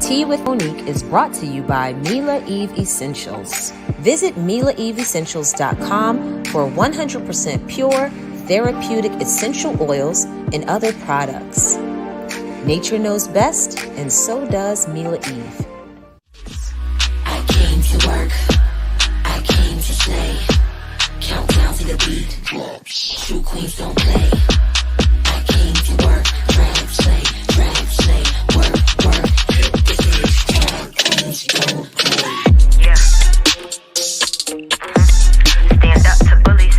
Tea with Monique is brought to you by Mila Eve Essentials. Visit MilaEveEssentials.com for 100% pure, therapeutic essential oils and other products. Nature knows best, and so does Mila Eve. I came to work. I came to slay. Countdown to the beat. True queens don't play. I came to work. Drag, slay, work, work. This is drag queens don't play. Yeah. Stand up to bullies.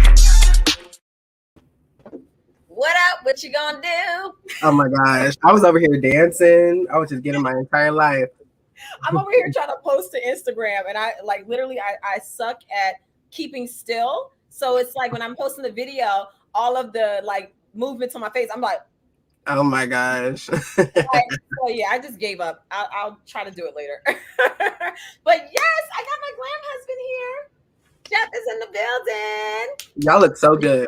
What up? What you gonna do? Oh my gosh. I was over here dancing. I was just getting my entire life. I'm over here trying to post to Instagram, and I suck at keeping still. So it's like when I'm posting the video, all of the like movements on my face, I'm like, oh my gosh. so yeah, I just gave up. I'll try to do it later. But yes, I got my glam husband here. Jeff is in the building. Y'all look so good.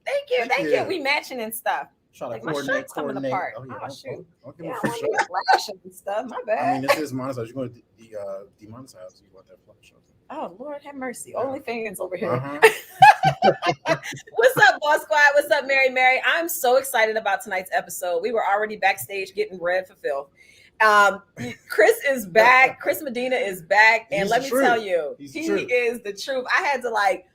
Thank you. We matching and stuff. Like my shirt's coming apart. Oh, shoot. Okay, Yeah, I for want to sure. get flashing and stuff. My bad. I mean, this is monetized. You're going to demonetize. You want that flash. Oh, Lord have mercy. OnlyFans over here. Uh-huh. What's up, Boss Squad? What's up, Mary? I'm so excited about tonight's episode. We were already backstage getting red for Phil. Chris is back. Chris Medina is back. And let me tell you, he is the truth. I had to like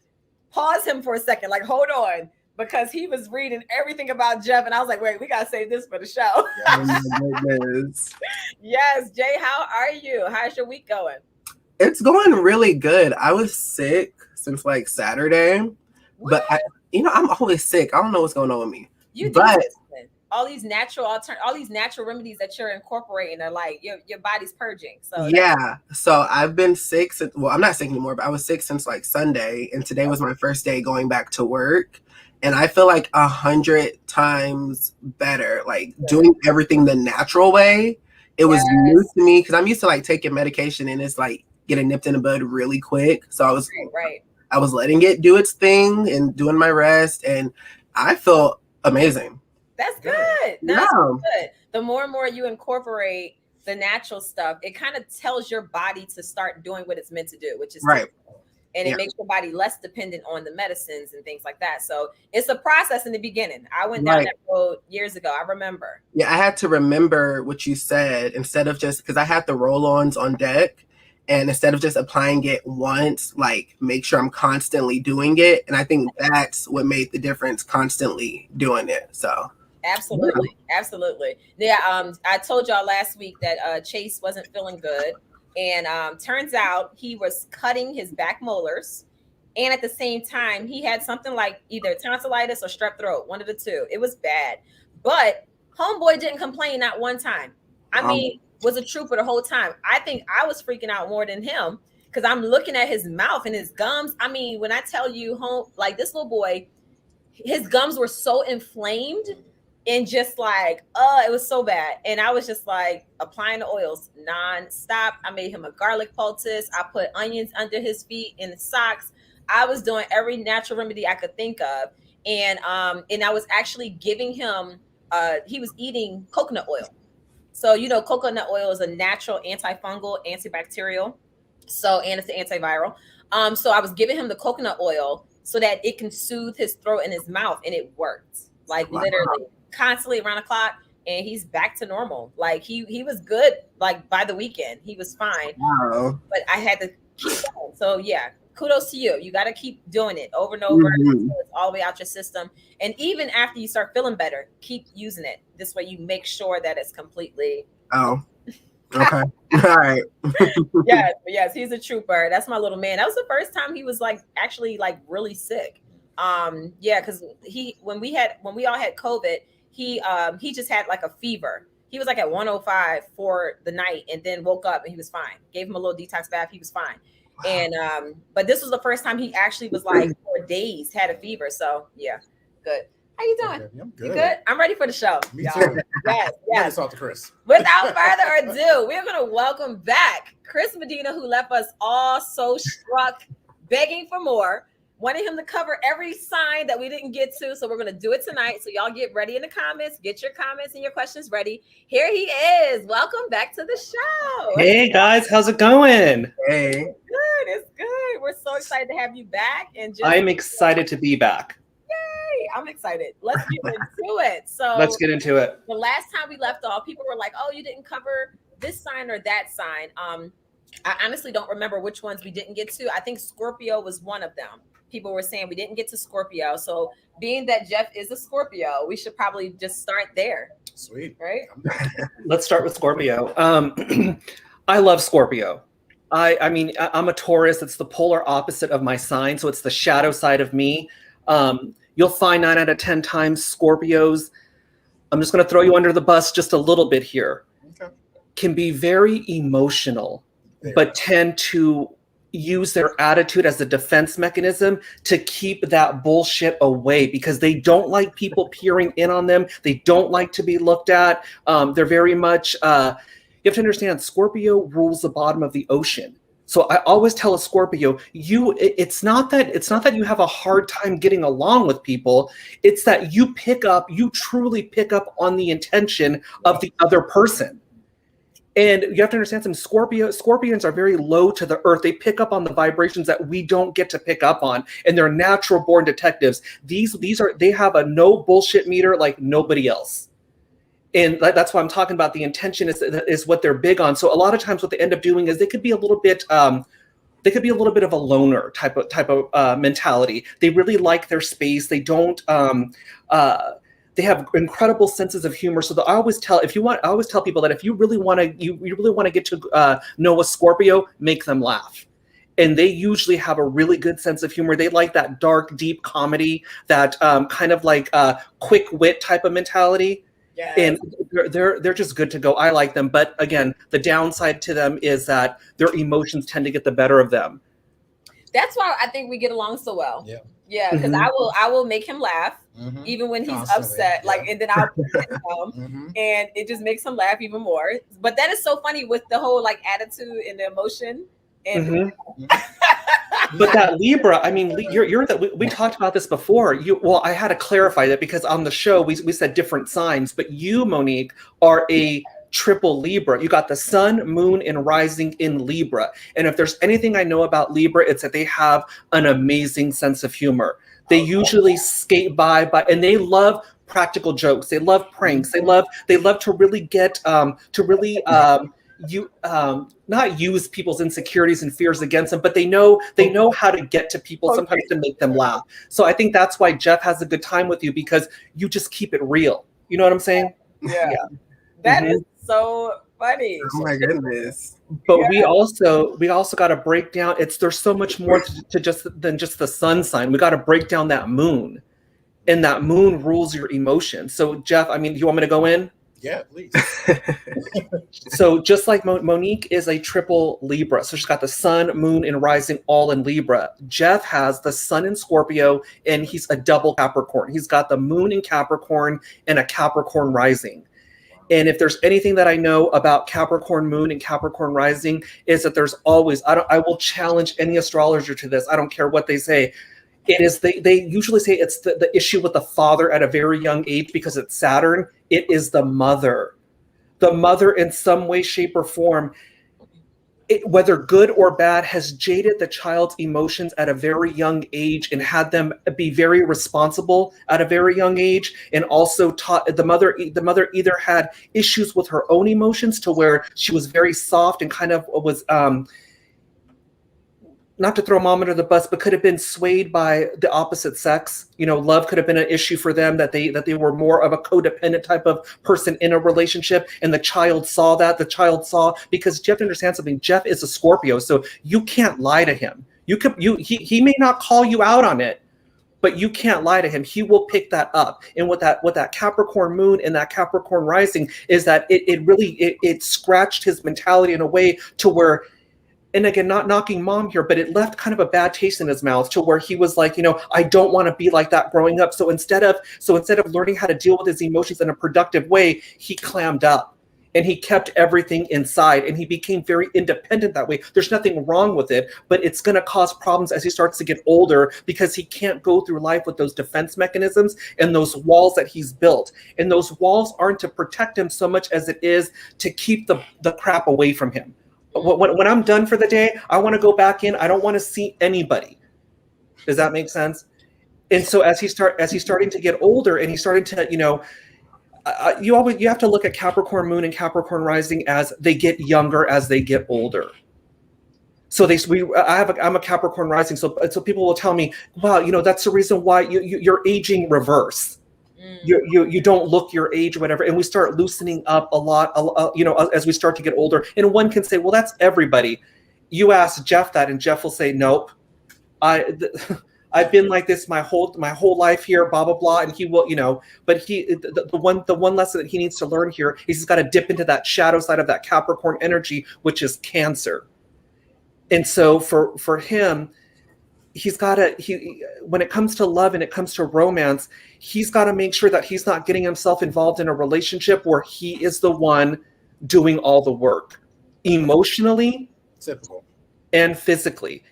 pause him for a second, like, hold on, because he was reading everything about Jeff. And I was like, wait, we got to save this for the show. Oh my goodness. Yes, Jay, how are you? How's your week going? It's going really good. I was sick since like Saturday, but I'm always sick. I don't know what's going on with me. But all these natural remedies that you're incorporating are like your body's purging. So yeah. So I've been sick since, well, I'm not sick anymore, but I was sick since like Sunday, and today was my first day going back to work. And I feel like 100 times better, like doing everything the natural way. It was new to me because I'm used to like taking medication and it's like getting nipped in the bud really quick. So I was I was letting it do its thing and doing my rest, and I felt amazing. That's good. That's good. The more and more you incorporate the natural stuff, it kind of tells your body to start doing what it's meant to do, which is and it makes your body less dependent on the medicines and things like that. So it's a process in the beginning. I went down that road years ago. I remember. Yeah, I had to remember what you said instead of just because I had the roll-ons on deck. And instead of just applying it once, like make sure I'm constantly doing it. And I think that's what made the difference, constantly doing it. So absolutely. Yeah. I told y'all last week that Chase wasn't feeling good. And turns out he was cutting his back molars. And at the same time, he had something like either tonsillitis or strep throat, one of the two. It was bad. But homeboy didn't complain not one time. I mean, was a trooper the whole time. I think I was freaking out more than him because I'm looking at his mouth and his gums. I mean, when I tell you, like this little boy, his gums were so inflamed and just like, it was so bad. And I was just like applying the oils nonstop. I made him a garlic poultice. I put onions under his feet in the socks. I was doing every natural remedy I could think of. And I was actually giving him, he was eating coconut oil. So, coconut oil is a natural antifungal, antibacterial. So, and it's an antiviral. So I was giving him the coconut oil so that it can soothe his throat and his mouth. And it worked like literally constantly around the clock. And he's back to normal. Like he was good. Like by the weekend, he was fine. Wow. But I had to keep going. So yeah, kudos to you. You got to keep doing it over and over until it's all the way out your system. And even after you start feeling better, keep using it. This way you make sure that it's completely. Oh, okay. All right. Yes, he's a trooper. That's my little man. That was the first time he was like actually like really sick. Because when we all had COVID, he just had like a fever. He was like at 105 for the night and then woke up and he was fine. Gave him a little detox bath. He was fine. Wow. And but this was the first time he actually was like for days had a fever. So yeah, good. How you doing? I'm good. You good? I'm ready for the show. Me too. Yes. Talk to Chris. Without further ado, we're gonna welcome back Chris Medina, who left us all so struck, begging for more. wanted him to cover every sign that we didn't get to. So we're going to do it tonight. So y'all get ready in the comments. Get your comments and your questions ready. Here he is. Welcome back to the show. Hey guys, how's it going? Hey. Good. It's good. We're so excited to have you back. And just I'm excited to be back. yay, I'm excited. Let's get into it. So Let's get into it. the last time we left off, people were like, oh, you didn't cover this sign or that sign. I honestly don't remember which ones we didn't get to. I think Scorpio was one of them. People were saying we didn't get to Scorpio. So being that Jeff is a Scorpio, we should probably just start there. Sweet. Right? Let's start with Scorpio. I love Scorpio. I mean, I'm a Taurus. It's the polar opposite of my sign. So it's the shadow side of me. You'll find 9 out of 10 times Scorpios, I'm just going to throw you under the bus just a little bit here, can be very emotional, but tend to use their attitude as a defense mechanism to keep that bullshit away because they don't like people peering in on them. They don't like to be looked at. They're very much, you have to understand, Scorpio rules the bottom of the ocean. So I always tell a Scorpio, it's not that you have a hard time getting along with people. It's that you truly pick up on the intention of the other person. And you have to understand Scorpions are very low to the earth. They pick up on the vibrations that we don't get to pick up on. And they're natural born detectives. They have a no bullshit meter like nobody else. And that's why I'm talking about the intention is what they're big on. So a lot of times what they end up doing is they could be a little bit of a loner type of mentality. They really like their space. They don't, they have incredible senses of humor. So I always tell people that if you really want to get to know a Scorpio, make them laugh. And they usually have a really good sense of humor. They like that dark, deep comedy, that kind of like quick wit type of mentality. Yes. And they're just good to go. I like them. But again, the downside to them is that their emotions tend to get the better of them. That's why I think we get along so well. Yeah. Yeah, because I will make him laugh even when he's upset. Yeah. And then I'll and it just makes him laugh even more. But that is so funny with the whole like attitude and the emotion. And But that Libra, I mean, you're that we talked about this before. I had to clarify that because on the show we said different signs, but you, Monique, are a triple Libra. You got the sun, moon, and rising in Libra. And if there's anything I know about Libra, it's that they have an amazing sense of humor. They usually skate by, and they love practical jokes. They love pranks. They love to really get not use people's insecurities and fears against them, but they know how to get to people sometimes to make them laugh. So I think that's why Jeff has a good time with you, because you just keep it real. You know what I'm saying? Yeah. That is so funny. Oh my goodness. But we also got to break down. There's so much more than just the sun sign. We got to break down that moon, and that moon rules your emotions. So Jeff, I mean, do you want me to go in? Yeah, please. So just like Monique is a triple Libra, so she's got the sun, moon, and rising all in Libra. Jeff has the sun in Scorpio, and he's a double Capricorn. He's got the moon in Capricorn and a Capricorn rising. And if there's anything that I know about Capricorn moon and Capricorn rising, is that there's always, I will challenge any astrologer to this. I don't care what they say. It is, they usually say it's the issue with the father at a very young age because it's Saturn. It is the mother. The mother in some way, shape, or form, whether good or bad, has jaded the child's emotions at a very young age and had them be very responsible at a very young age, and also taught the mother either had issues with her own emotions to where she was very soft and kind of was not to throw mom under the bus, but could have been swayed by the opposite sex. You know, love could have been an issue for them, that they were more of a codependent type of person in a relationship. And the child saw that. The child saw, because Jeff understands something. Jeff is a Scorpio, so you can't lie to him. He may not call you out on it, but you can't lie to him. He will pick that up. And what that Capricorn moon and that Capricorn rising is that it really scratched his mentality in a way to where, and again, not knocking mom here, but it left kind of a bad taste in his mouth to where he was like, I don't want to be like that growing up. So instead of learning how to deal with his emotions in a productive way, he clammed up. and he kept everything inside, and he became very independent that way. There's nothing wrong with it, but it's going to cause problems as he starts to get older because he can't go through life with those defense mechanisms and those walls that he's built. And those walls aren't to protect him so much as it is to keep the crap away from him. When I'm done for the day, I want to go back in. I don't want to see anybody. Does that make sense? And so as he's starting to get older, and he's starting to, you have to look at Capricorn moon and Capricorn rising as they get younger as they get older. So I'm a Capricorn rising, so people will tell me, wow, that's the reason why you're aging reverse. You don't look your age or whatever, and we start loosening up a lot, as we start to get older. And one can say, well, that's everybody. You ask Jeff that, and Jeff will say, nope, I've been like this my whole life here, blah blah blah. And he will, but the one lesson that he needs to learn here is he's got to dip into that shadow side of that Capricorn energy, which is Cancer. And so for him, when it comes to love and it comes to romance, he's got to make sure that he's not getting himself involved in a relationship where he is the one doing all the work, emotionally, typical, and physically.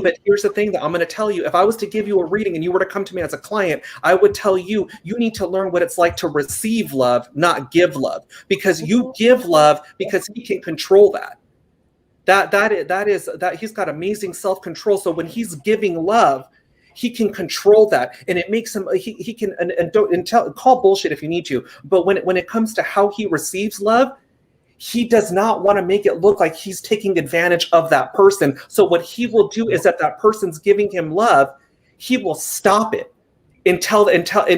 But here's the thing that I'm going to tell you: if I was to give you a reading and you were to come to me as a client, I would tell you need to learn what it's like to receive love, not give love, because you give love because he can control that. That is he's got amazing self-control. So when he's giving love, he can control that, and it makes him he can call bullshit if you need to. But when it comes to how he receives love, he does not want to make it look like he's taking advantage of that person. So what he will do is that person's giving him love, he will stop it and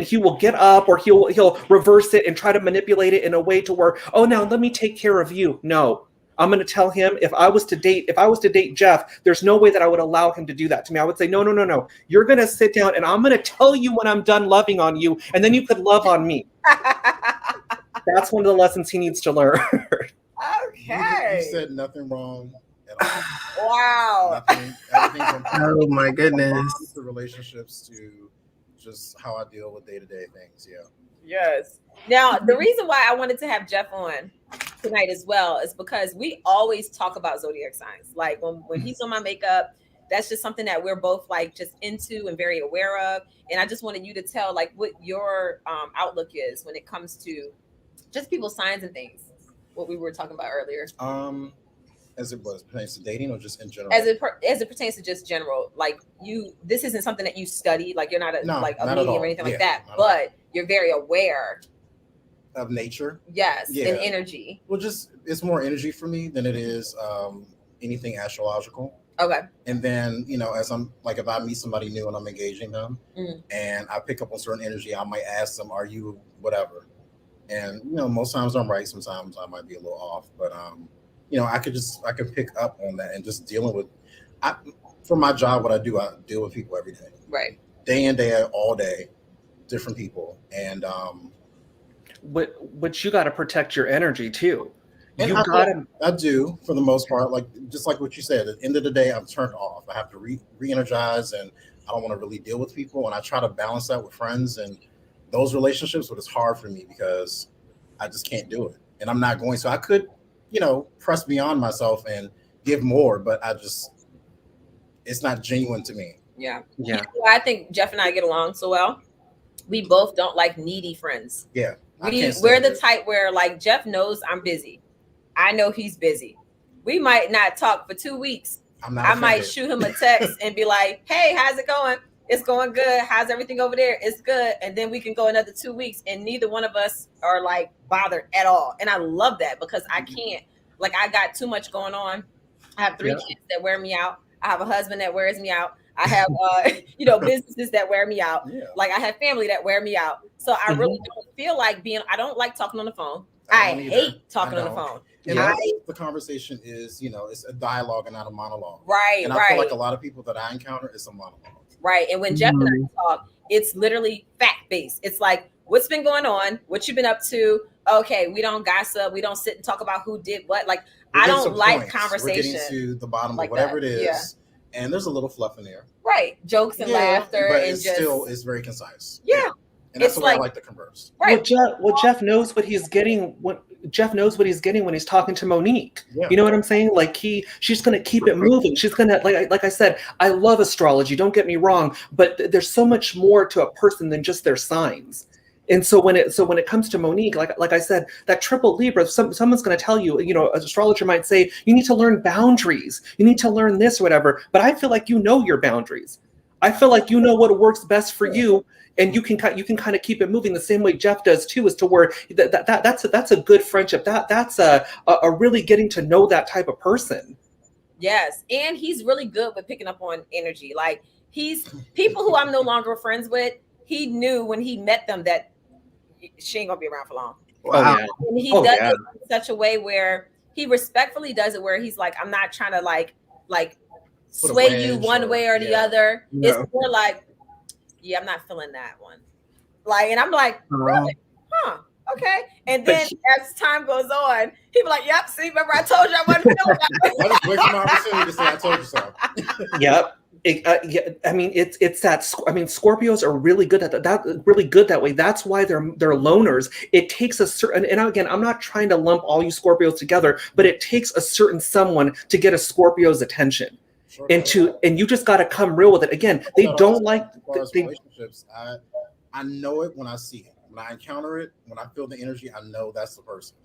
he will get up, or he'll reverse it and try to manipulate it in a way to where, oh, now let me take care of you. No. I'm going to tell him if I was to date Jeff, there's no way that I would allow him to do that to me. I would say, no. You're going to sit down and I'm going to tell you when I'm done loving on you, and then you could love on me. That's one of the lessons he needs to learn. Okay. You said nothing wrong at all. Wow. Everything from Oh my goodness. to relationships to just how I deal with day-to-day things. Yeah. Yes. Now, the reason why I wanted to have Jeff on tonight as well is because we always talk about zodiac signs. Like when he's on my makeup, that's just something that we're both like just into and very aware of. And I just wanted you to tell like what your outlook is when it comes to just people's signs and things. What we were talking about earlier. As it pertains to dating, or just in general? As it pertains to just general, like this isn't something that you study. Like you're not a medium or anything like that, but you're very aware of nature. Yes, and energy. Well, it's more energy for me than it is anything astrological. Okay. And then, as I'm like, if I meet somebody new and I'm engaging them, and I pick up on certain energy, I might ask them, "Are you whatever?" And most times I'm right. Sometimes I might be a little off, but I could pick up on that, and just dealing with. For my job, what I do with people every day. Right. Day in, day out, all day, different people, and But you got to protect your energy too. And I do for the most part, just like what you said. At the end of the day, I'm turned off. I have to re-energize, and I don't want to really deal with people. And I try to balance that with friends and those relationships, but it's hard for me because I just can't do it, and I'm not going. So I could, press beyond myself and give more, but it's not genuine to me. Yeah. I think Jeff and I get along so well. We both don't like needy friends. Yeah. We're the type where like Jeff knows I'm busy. I know he's busy. We might not talk for 2 weeks. I might shoot him a text and be like, "Hey, how's it going? It's going good. How's everything over there? It's good." And then we can go another 2 weeks and neither one of us are like bothered at all. And I love that because I can't, I got too much going on. I have 3 kids that wear me out. I have a husband that wears me out. I have, businesses that wear me out. Yeah. I have family that wear me out. So I really don't feel like I don't like talking on the phone. I hate talking on the phone. And the conversation is, it's a dialogue and not a monologue. Right, and I feel like a lot of people that I encounter, it's a monologue. Right. And when Jeff and I talk, it's literally fact-based. It's like, what's been going on? What you've been up to? Okay, we don't gossip. We don't sit and talk about who did what. I don't like conversation. We're getting to the bottom of whatever it is. Yeah. And there's a little fluff in there. Right. Jokes and laughter. But it's very concise. Yeah. And that's it's the way I like, like to converse. right. Jeff knows what he's getting. Jeff knows what he's getting when he's talking to Monique. Yeah. You know what I'm saying? Like she's going to keep it moving. She's going to, like I said, I love astrology. Don't get me wrong, but there's so much more to a person than just their signs. And so when it comes to Monique, like I said, that triple Libra, someone's going to tell you, you know, an astrologer might say, you need to learn boundaries. You need to learn this or whatever. But I feel like you know your boundaries. I feel like you know what works best for you. And you can kind of keep it moving the same way Jeff does too, as to where that's a good friendship. That's a really getting to know that type of person. Yes, and he's really good with picking up on energy. Like he's people who I'm no longer friends with. He knew when he met them that she ain't gonna be around for long. Wow. Oh, yeah. And he does it in such a way where he respectfully does it, where he's like, I'm not trying to like sway you one way or the other. No. It's more like, yeah, I'm not feeling that one. Like, and I'm like, really? Huh? Okay. And then as time goes on, people like, yep, see, remember I told you I wasn't feeling that. Wait for my opportunity to say I told you so. Yep. Yeah, I mean, it's that. I mean, Scorpios are really good at that. Really good that way. That's why they're loners. It takes a certain, and again, I'm not trying to lump all you Scorpios together, but it takes a certain someone to get a Scorpio's attention. Sure. And you just got to come real with it. Again, they don't like relationships. I know it when I see it. When I encounter it, when I feel the energy, I know that's the person.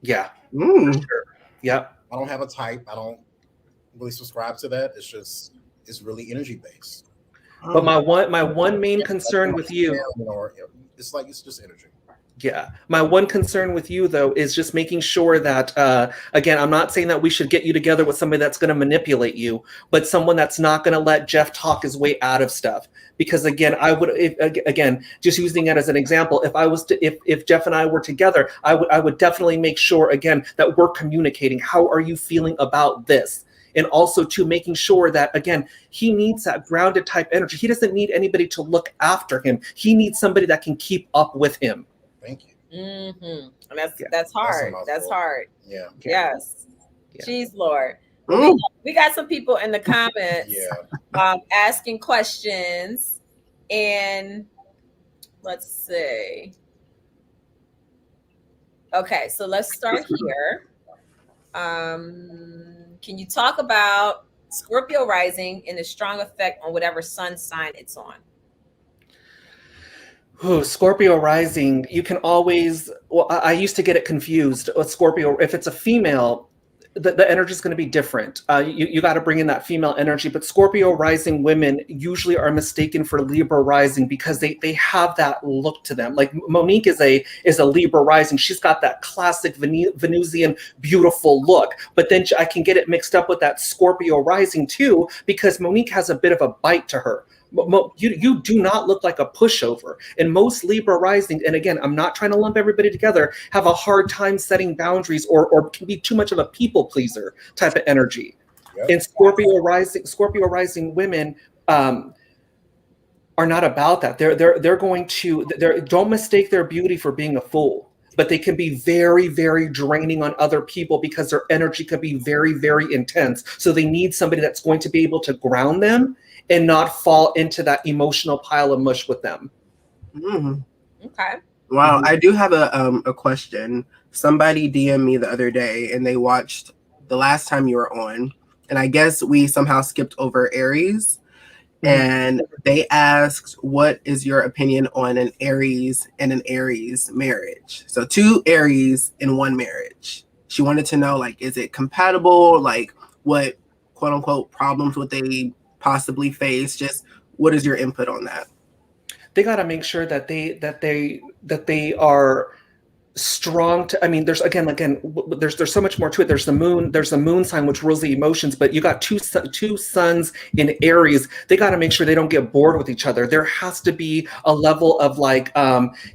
Yeah. Sure. Yeah. I don't have a type. I don't really subscribe to that. It's really energy based. But my one main concern with you, it's just energy. Yeah. My one concern with you, though, is just making sure that, again, I'm not saying that we should get you together with somebody that's going to manipulate you, but someone that's not going to let Jeff talk his way out of stuff. Because again, just using it as an example, if Jeff and I were together, I would definitely make sure, again, that we're communicating. How are you feeling about this? And also to making sure that, again, he needs that grounded type energy. He doesn't need anybody to look after him. He needs somebody that can keep up with him. Thank you. Mm-hmm. And that's hard. That's hard. Yeah. Yes. Yeah. Jeez, Lord. We got some people in the comments asking questions. And let's see. Okay, so let's start here. Can you talk about Scorpio rising and the strong effect on whatever sun sign it's on? Scorpio rising, you can always, I used to get it confused with Scorpio. If it's a female, the energy is going to be different. You got to bring in that female energy, but Scorpio rising women usually are mistaken for Libra rising because they have that look to them. Like Monique is a Libra rising. She's got that classic Venusian beautiful look, but then I can get it mixed up with that Scorpio rising too, because Monique has a bit of a bite to her. You do not look like a pushover. And most Libra rising, and again, I'm not trying to lump everybody together, have a hard time setting boundaries or can be too much of a people pleaser type of energy. Yep. And Scorpio rising women are not about that. They're going to don't mistake their beauty for being a fool. But they can be very, very draining on other people because their energy can be very, very intense. So they need somebody that's going to be able to ground them and not fall into that emotional pile of mush with them. Mm. Okay. Wow, I do have a question. Somebody DM'd me the other day and they watched the last time you were on, and I guess we somehow skipped over Aries. And they asked, what is your opinion on an Aries and an Aries marriage? So 2 Aries in one marriage. She wanted to know, like, is it compatible? Like, what quote unquote problems would they possibly face? Just what is your input on that? They got to make sure that they are strong to, I mean, there's so much more to it. There's the moon sign, which rules the emotions, but you got two suns in Aries. They got to make sure they don't get bored with each other. There has to be a level of like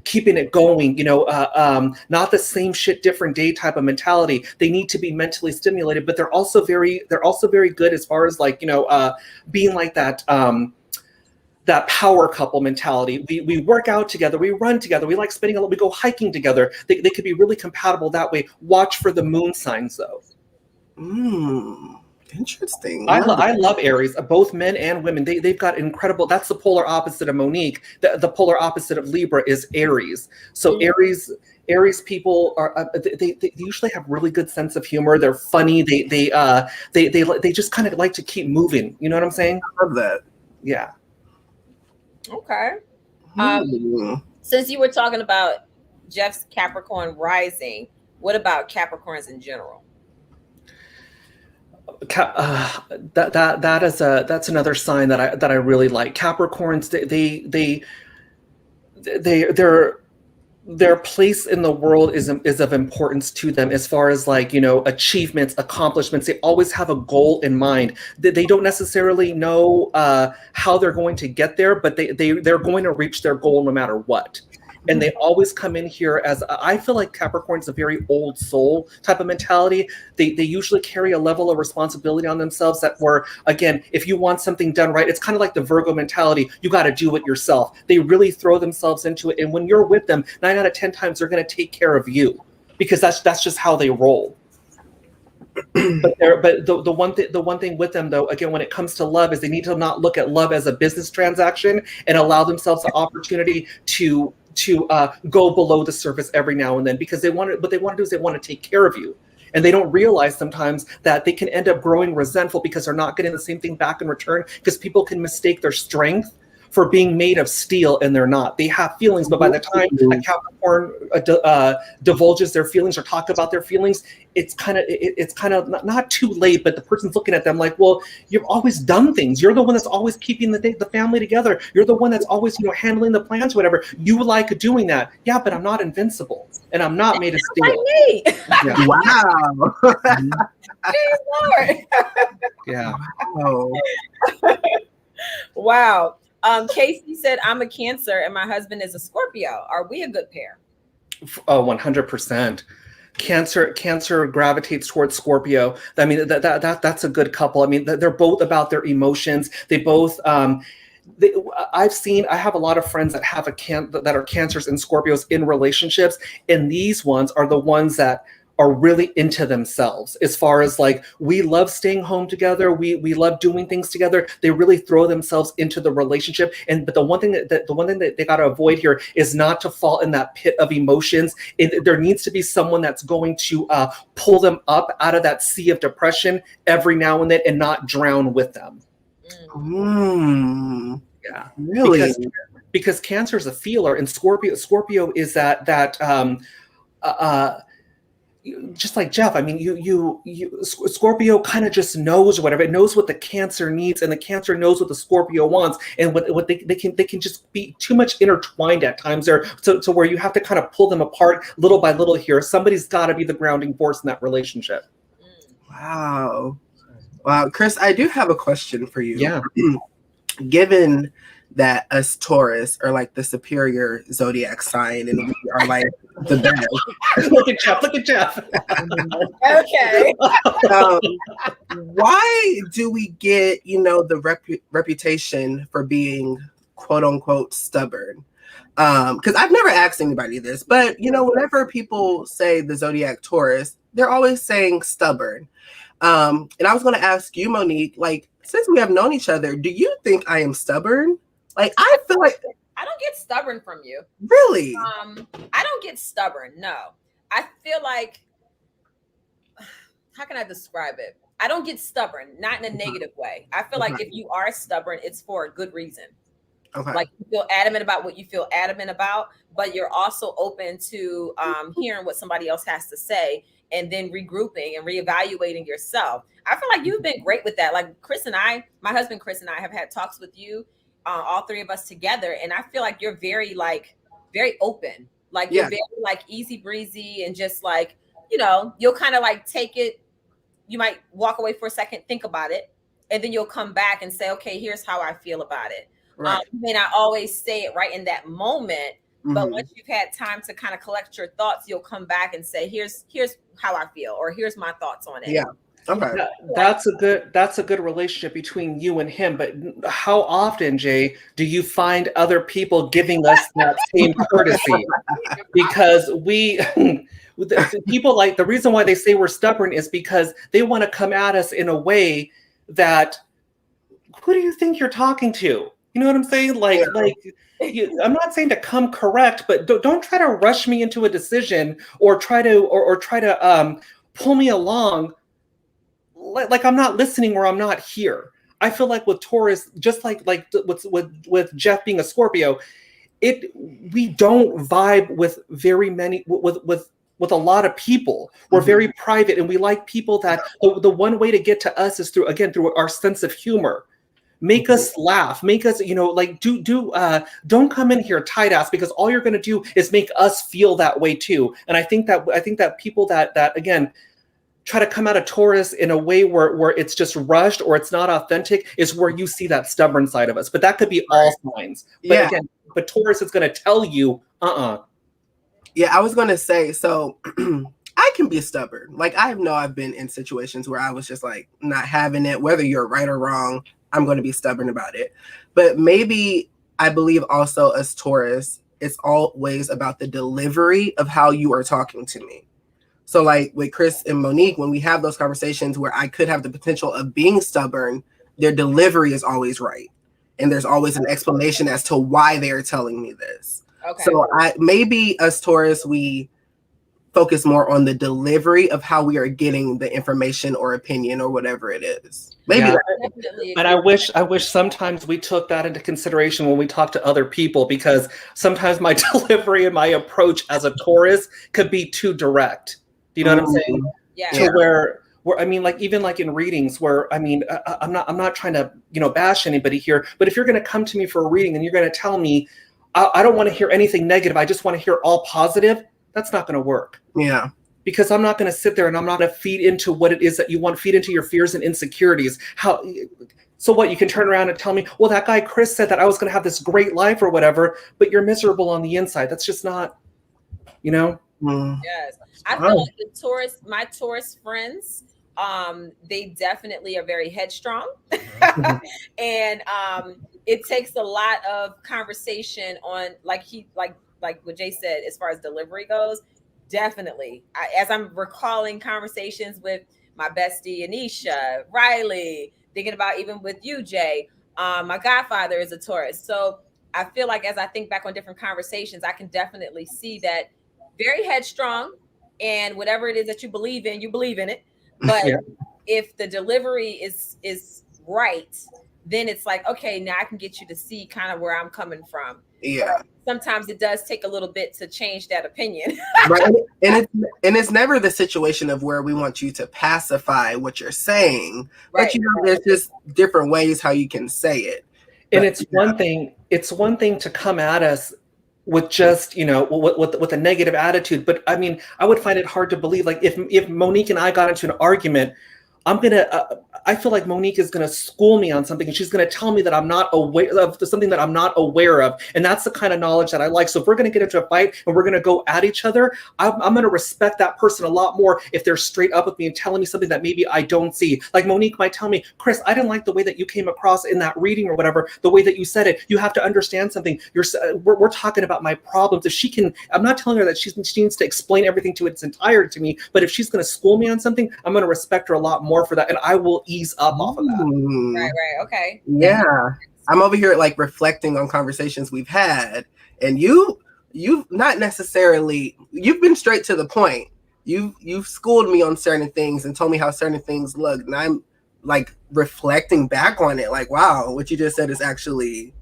keeping it going, not the same shit, different day type of mentality. They need to be mentally stimulated, but they're also very good as far as like, being like that power couple mentality. We work out together, we run together, we like we go hiking together. They could be really compatible that way. Watch for the moon signs though. Interesting. I love Aries, both men and women. They've got incredible. That's the polar opposite of Monique. The polar opposite of Libra is Aries. So Aries people are they usually have really good sense of humor. They're funny. They just kind of like to keep moving. You know what I'm saying? I love that. Yeah. Okay. Since you were talking about Jeff's Capricorn rising, what about Capricorns in general? That's another sign that I really like. Capricorns, their place in the world is of importance to them as far as like, you know, achievements, accomplishments. They always have a goal in mind. They don't necessarily know how they're going to get there, but they're going to reach their goal no matter what. And they always come in here as, I feel like Capricorn's a very old soul type of mentality. They usually carry a level of responsibility on themselves that were, again, if you want something done right, it's kind of like the Virgo mentality. You got to do it yourself. They really throw themselves into it. And when you're with them, 9 out of 10 times, they're going to take care of you because that's just how they roll. But the one thing with them though, again, when it comes to love, is they need to not look at love as a business transaction and allow themselves the opportunity to go below the surface every now and then, because what they want to do is they want to take care of you. And they don't realize sometimes that they can end up growing resentful because they're not getting the same thing back in return, because people can mistake their strength for being made of steel, and they're not. They have feelings, but by the time a Capricorn divulges their feelings or talk about their feelings, it's kind of not too late, but the person's looking at them like, well, you've always done things. You're the one that's always keeping the family together. You're the one that's always, you know, handling the plans, whatever. You like doing that. Yeah, but I'm not invincible, and I'm not made of steel. Like me. Yeah. Wow. Jeez, Lord. Yeah. Oh. Wow. Casey said, I'm a Cancer and my husband is a Scorpio. Are we a good pair? Oh, 100%. Cancer gravitates towards Scorpio. I mean, that's a good couple. I mean, they're both about their emotions. They both, I have a lot of friends that that are Cancers and Scorpios in relationships. And these ones are the ones that are really into themselves, as far as like, we love staying home together. We love doing things together. They really throw themselves into the relationship. But the one thing that they got to avoid here is not to fall in that pit of emotions. There needs to be someone that's going to pull them up out of that sea of depression every now and then, and not drown with them. Yeah, Really? Because Cancer is a feeler, and Scorpio is that just like Jeff, I mean, Scorpio kind of just knows or whatever. It knows what the Cancer needs, and the Cancer knows what the Scorpio wants, and what they can just be too much intertwined at times there, to where you have to kind of pull them apart little by little here. Somebody's got to be the grounding force in that relationship. Wow. Chris, I do have a question for you. Yeah. Given that us Taurus are like the superior zodiac sign, and we are like the best. Look at Jeff. Okay. Why do we get, the reputation for being quote unquote stubborn? Because I've never asked anybody this, but whenever people say the zodiac Taurus, they're always saying stubborn. And I was going to ask you, Monique, like, since we have known each other, do you think I am stubborn? Like, I feel like I don't get stubborn from you. Really? I don't get stubborn. No, I feel like, how can I describe it? I don't get stubborn, not in a negative way. I feel like if you are stubborn, it's for a good reason. Okay. Like, you feel adamant about what you feel adamant about, but you're also open to hearing what somebody else has to say, and then regrouping and reevaluating yourself. I feel like you've been great with that. Like my husband Chris and I have had talks with you, all three of us together, and I feel like you're very open. Like, you're very like easy breezy, and just like, you'll kind of like take it. You might walk away for a second, think about it, and then you'll come back and say, okay, here's how I feel about it. Right. You may not always say it right in that moment, but once you've had time to kind of collect your thoughts, you'll come back and say, here's how I feel, or here's my thoughts on it. Yeah. Okay. That's a good relationship between you and him. But how often, Jay, do you find other people giving us that same courtesy? Because we people like the reason why they say we're stubborn is because they want to come at us in a way that, who do you think you're talking to? You know what I'm saying? I'm not saying to come correct, but don't try to rush me into a decision or try to pull me along like I'm not listening or I'm not here. I feel like with Taurus, just like with Jeff being a Scorpio, we don't vibe with very many with a lot of people. We're very private, and we like people that the one way to get to us is through our sense of humor. Make us laugh, make us, don't come in here tight ass, because all you're going to do is make us feel that way too. And I think that people that again try to come out of Taurus in a way where it's just rushed or it's not authentic is where you see that stubborn side of us. But that could be all signs. But again, Taurus is going to tell you, Yeah, I was going to say, so I can be stubborn. Like, I know I've been in situations where I was just like not having it, whether you're right or wrong. I'm going to be stubborn about it. But maybe I believe also as Taurus, it's always about the delivery of how you are talking to me. So like with Chris and Monique, when we have those conversations where I could have the potential of being stubborn, their delivery is always right. And there's always an explanation as to why they're telling me this. Okay. So maybe as Taurus, we focus more on the delivery of how we are getting the information or opinion or whatever it is. Maybe but I wish sometimes we took that into consideration when we talk to other people, because sometimes my delivery and my approach as a Taurus could be too direct. Do you know what I'm saying? Yeah. To where I mean, like even like in readings where, I mean, I'm not trying to, bash anybody here, but if you're going to come to me for a reading and you're going to tell me, I don't want to hear anything negative, I just want to hear all positive, that's not going to work. Yeah. Because I'm not going to sit there and I'm not going to feed into what it is that you want to feed into your fears and insecurities. So what, you can turn around and tell me, well, that guy Chris said that I was going to have this great life or whatever, but you're miserable on the inside. That's just not, Mm. Yes. I feel like my Taurus friends, they definitely are very headstrong. And it takes a lot of conversation on, like what Jay said, as far as delivery goes. Definitely. As I'm recalling conversations with my bestie, Anisha, Riley, thinking about even with you, Jay, my godfather is a Taurus. So I feel like as I think back on different conversations, I can definitely see that very headstrong, and whatever it is that you believe in it. But if the delivery is right, then it's like, okay, now I can get you to see kind of where I'm coming from. Yeah. But sometimes it does take a little bit to change that opinion. Right. And it's never the situation of where we want you to pacify what you're saying. Right. But there's just different ways how you can say it. And it's one thing to come at us with just, with a negative attitude. But I mean, I would find it hard to believe, like if Monique and I got into an argument, I feel like Monique is going to school me on something, and she's going to tell me that I'm not aware of something that I'm not aware of. And that's the kind of knowledge that I like. So if we're going to get into a fight and we're going to go at each other, I'm going to respect that person a lot more if they're straight up with me and telling me something that maybe I don't see. Like Monique might tell me, Chris, I didn't like the way that you came across in that reading or whatever, the way that you said it. You have to understand something. We're talking about my problems. If she can, I'm not telling her that she needs to explain everything to its entirety to me, but if she's going to school me on something, I'm going to respect her a lot more for that, and I will ease up off of that. Right. Okay. Yeah. I'm over here like reflecting on conversations we've had, and you've not necessarily, you've been straight to the point. You've schooled me on certain things and told me how certain things look, and I'm like reflecting back on it, like, wow, what you just said is actually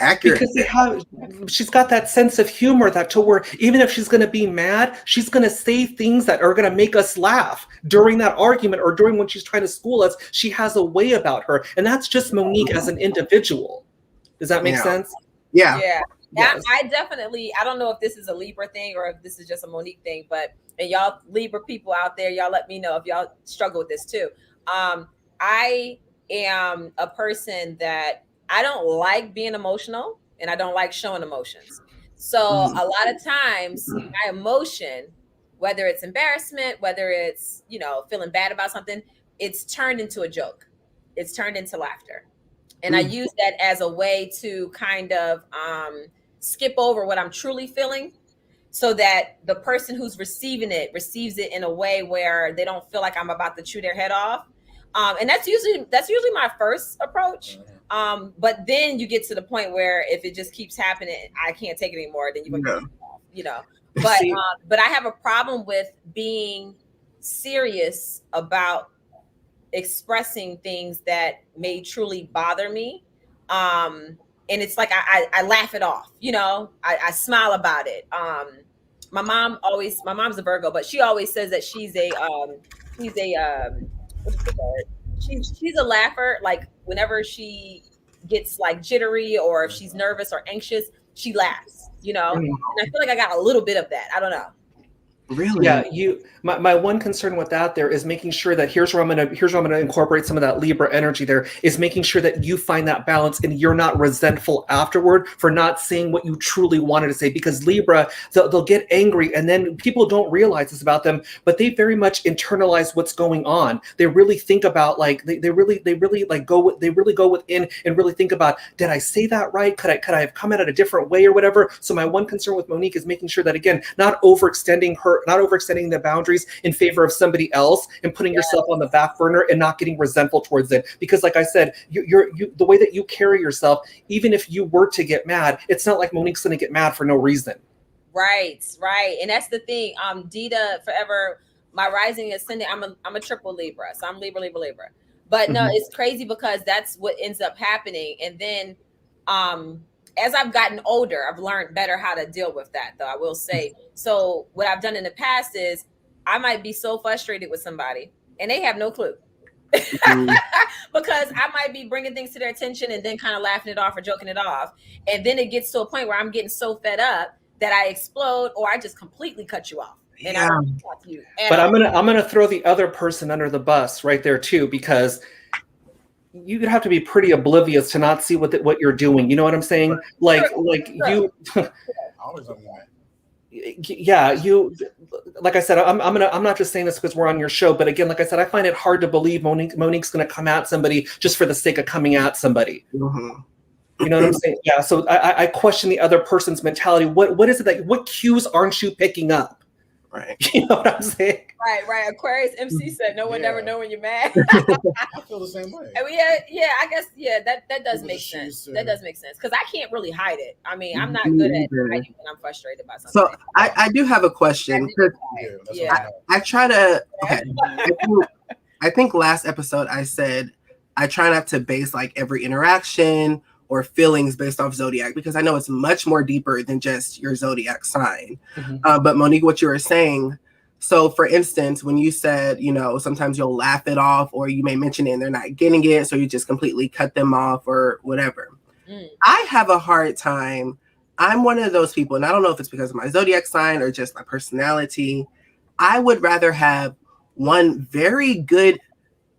accurate. Because she's got that sense of humor that to where even if she's going to be mad, she's going to say things that are going to make us laugh during that argument or during when she's trying to school us. She has a way about her, and that's just Monique as an individual. Does that make sense? Yeah. Yes. I definitely, I don't know if this is a Libra thing or if this is just a Monique thing, but, and y'all Libra people out there, y'all let me know if y'all struggle with this too. I am a person that I don't like being emotional, and I don't like showing emotions. So a lot of times my emotion, whether it's embarrassment, whether it's, feeling bad about something, it's turned into a joke. It's turned into laughter. And I use that as a way to kind of skip over what I'm truly feeling. so that the person who's receiving it receives it in a way where they don't feel like I'm about to chew their head off. And that's usually my first approach. But then you get to the point where if it just keeps happening, I can't take it anymore. Then you're gonna, you know. But I have a problem with being serious about expressing things that may truly bother me. And it's like I laugh it off, you know. I smile about it. My mom's a Virgo, but she always says that she's a she's a laugher. Like whenever she gets like jittery or if she's nervous or anxious, she laughs, you know. And I feel like I got a little bit of that. I don't know. Really? Yeah, my one concern with that there is making sure that here's where I'm gonna incorporate some of that Libra energy there, is making sure that you find that balance and you're not resentful afterward for not saying what you truly wanted to say, because Libra, they'll get angry and then people don't realize this about them, but they very much internalize what's going on. They really think about like they really go within and really think about, did I say that right? Could I have come at it a different way or whatever? So my one concern with Monique is making sure that, again, not overextending the boundaries in favor of somebody else and putting yourself on the back burner and not getting resentful towards it. Because like I said, you the way that you carry yourself, even if you were to get mad, it's not like Monique's going to get mad for no reason. Right. And that's the thing. Dita, forever, my rising ascendant, I'm a triple Libra. So I'm Libra. But no, it's crazy because that's what ends up happening. And then as I've gotten older, I've learned better how to deal with that, though, I will say. So what I've done in the past is I might be so frustrated with somebody and they have no clue. Because I might be bringing things to their attention and then kind of laughing it off or joking it off. And then it gets to a point where I'm getting so fed up that I explode or I just completely cut you off. And I don't talk to you. But I'm gonna throw the other person under the bus right there too, because you'd have to be pretty oblivious to not see what you're doing. You know what I'm saying? Like you. Yeah, you. Like I said, I'm not just saying this because we're on your show, but again, like I said, I find it hard to believe Monique's going to come at somebody just for the sake of coming at somebody. Mm-hmm. You know what I'm saying? Yeah. So I question the other person's mentality. What is it that what cues aren't you picking up? Right. You know what I'm saying? Right. Aquarius MC said, "No one never know when you're mad." I feel the same way. I guess that does make sense. That does make sense because I can't really hide it. I mean, I'm not good at hiding when I'm frustrated about something. So I do have a question. I try to. Okay. I think last episode I said I try not to base like every interaction or feelings based off zodiac, because I know it's much more deeper than just your zodiac sign. Mm-hmm. But Monique, what you were saying, so for instance, when you said, you know, sometimes you'll laugh it off or you may mention it and they're not getting it, so you just completely cut them off or whatever. I have a hard time. I'm one of those people, and I don't know if it's because of my zodiac sign or just my personality. I would rather have one very good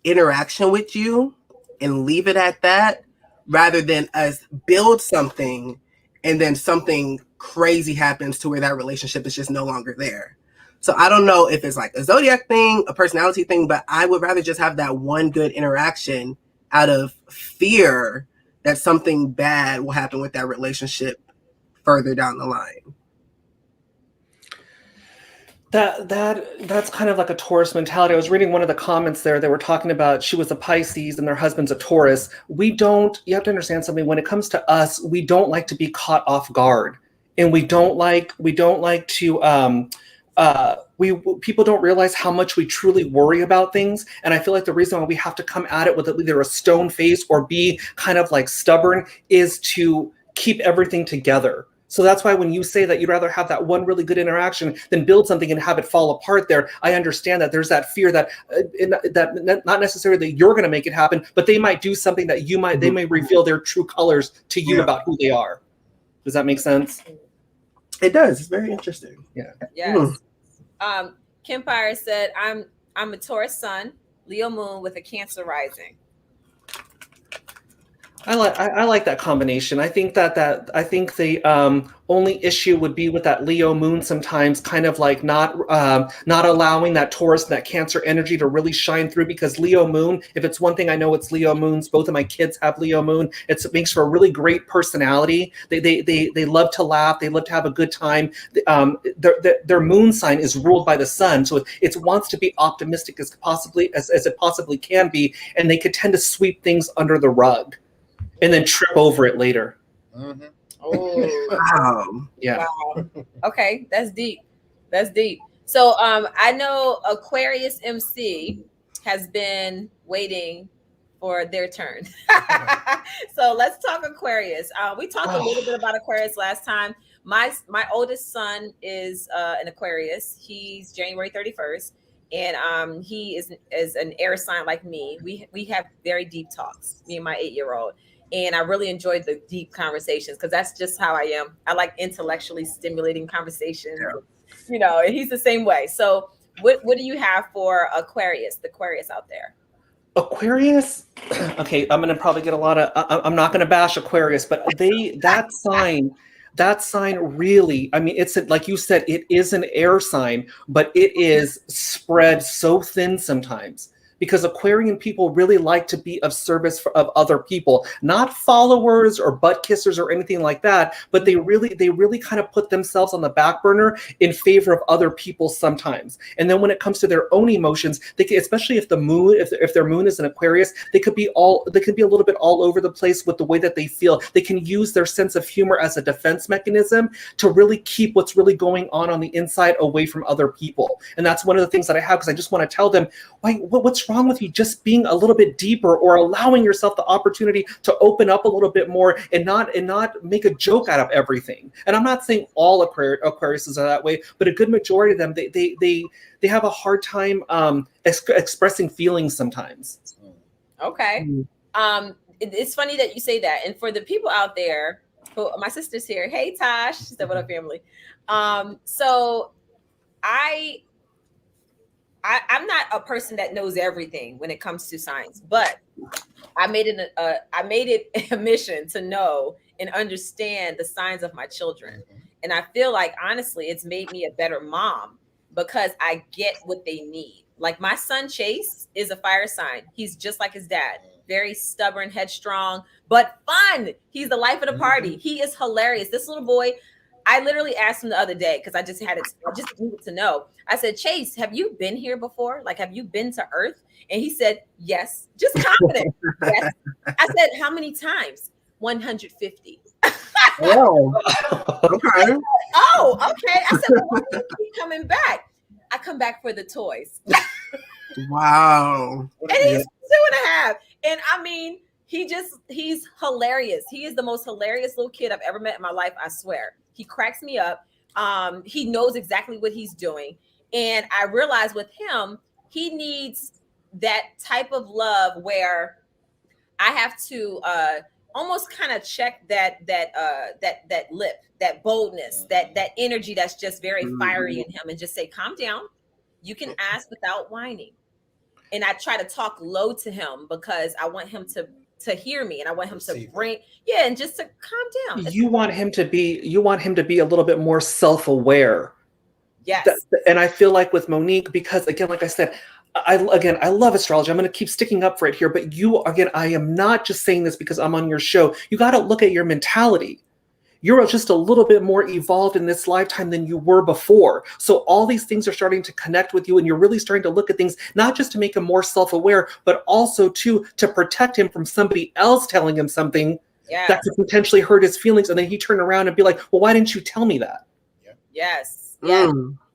interaction with you and leave it at that, rather than us build something and then something crazy happens to where that relationship is just no longer there. So I don't know if it's like a zodiac thing, a personality thing, but I would rather just have that one good interaction out of fear that something bad will happen with that relationship further down the line. That's kind of like a Taurus mentality. I was reading one of the comments there. They were talking about she was a Pisces and their husband's a Taurus. You have to understand something. When it comes to us, we don't like to be caught off guard, and we don't like to. People don't realize how much we truly worry about things. And I feel like the reason why we have to come at it with either a stone face or be kind of like stubborn is to keep everything together. So that's why when you say that you'd rather have that one really good interaction than build something and have it fall apart there, I understand that there's that fear that not necessarily that you're going to make it happen, but they might do something that they may reveal their true colors to you about who they are. Does that make sense? It does. It's very interesting. Yeah. Yes. Kim Pyre said, I'm a Taurus sun, Leo moon with a Cancer rising. I like that combination. I think I think the only issue would be with that Leo moon sometimes, kind of like not allowing that Taurus and that Cancer energy to really shine through, because Leo moon, if it's one thing I know, it's Leo moons. Both of my kids have Leo moon. It makes for a really great personality. They love to laugh. They love to have a good time. Their moon sign is ruled by the sun, so it wants to be optimistic as it possibly can be, and they could tend to sweep things under the rug and then trip over it later. Mm-hmm. Oh, Wow. Yeah. wow. Okay, that's deep. That's deep. So I know Aquarius MC has been waiting for their turn. So let's talk Aquarius. We talked a little bit about Aquarius last time. My oldest son is an Aquarius. He's January 31st. And he is an air sign like me. We have very deep talks, me and my 8-year-old. And I really enjoyed the deep conversations because that's just how I am. I like intellectually stimulating conversations, you know, and he's the same way. So what do you have for Aquarius, the Aquarius out there? Aquarius, okay, I'm gonna probably get a lot of. I'm not gonna bash Aquarius, but that sign really. I mean, it's like you said, it is an air sign, but it is spread so thin sometimes. Because Aquarian people really like to be of service of other people, not followers or butt kissers or anything like that, but they really kind of put themselves on the back burner in favor of other people sometimes. And then when it comes to their own emotions, they can, especially if their moon is an Aquarius, they could be a little bit all over the place with the way that they feel. They can use their sense of humor as a defense mechanism to really keep what's really going on the inside away from other people. And that's one of the things that I have, because I just want to tell them, what's wrong with you just being a little bit deeper, or allowing yourself the opportunity to open up a little bit more and not make a joke out of everything. And I'm not saying all Aquariuses are that way, but a good majority of them, they have a hard time expressing feelings sometimes. Okay. It's funny that you say that. And for the people out there, my sister's here. Hey, Tosh. She said, what up, family? So I'm not a person that knows everything when it comes to science, but I made it a mission to know and understand the signs of my children. And I feel like, honestly, it's made me a better mom because I get what they need. Like my son Chase is a fire sign. He's just like his dad, very stubborn, headstrong, but fun. He's the life of the party. He is hilarious. This little boy, I literally asked him the other day because I just needed to know. I said, Chase, have you been here before? Like, have you been to Earth? And he said, yes, just confident. Yes. I said, how many times? 150. Oh, okay. Oh, okay. I said, well, why do you keep coming back? I come back for the toys. Wow. And he's 2.5. And I mean, he's hilarious. He is the most hilarious little kid I've ever met in my life. I swear. He cracks me up. He knows exactly what he's doing. And I realize with him, he needs that type of love where I have to almost kind of check that lip, that boldness, that energy that's just very fiery in him, and just say, calm down. You can ask without whining. And I try to talk low to him because I want him to hear me, and I want him to bring, and just to calm down. You want him to be a little bit more self-aware. Yes. And I feel like with Monique, because again, like I said, I love astrology. I'm going to keep sticking up for it here, but I am not just saying this because I'm on your show. You got to look at your mentality. You're just a little bit more evolved in this lifetime than you were before. So all these things are starting to connect with you, and you're really starting to look at things, not just to make him more self-aware, but also to protect him from somebody else telling him something that could potentially hurt his feelings. And then he turn around and be like, well, why didn't you tell me that? Yes. Yeah.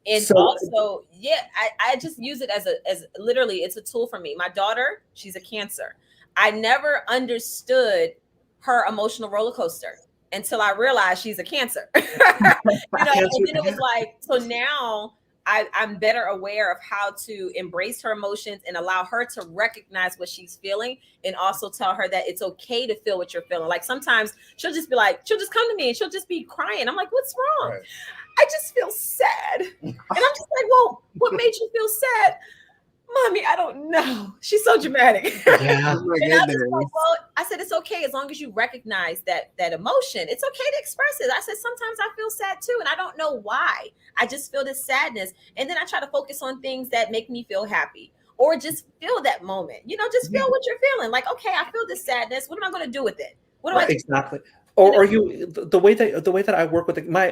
And so, also, I just use it as literally, it's a tool for me. My daughter, she's a Cancer. I never understood her emotional roller coaster until I realized she's a Cancer. And then it was like, so now I'm better aware of how to embrace her emotions and allow her to recognize what she's feeling, and also tell her that it's okay to feel what you're feeling. Like sometimes she'll just come to me and she'll just be crying. I'm like, what's wrong? Right. I just feel sad. And I'm just like, well, what made you feel sad? Mommy, I don't know. She's so dramatic. Yeah. Oh my And I was goodness. like, well, I said, it's okay as long as you recognize that emotion. It's okay to express it. I said, sometimes I feel sad too, and I don't know why. I just feel this sadness. And then I try to focus on things that make me feel happy, or just feel that moment. Just feel what you're feeling. Like, okay, I feel this sadness. What am I going to do with it? What do I do? Exactly. Or you the way that I work with my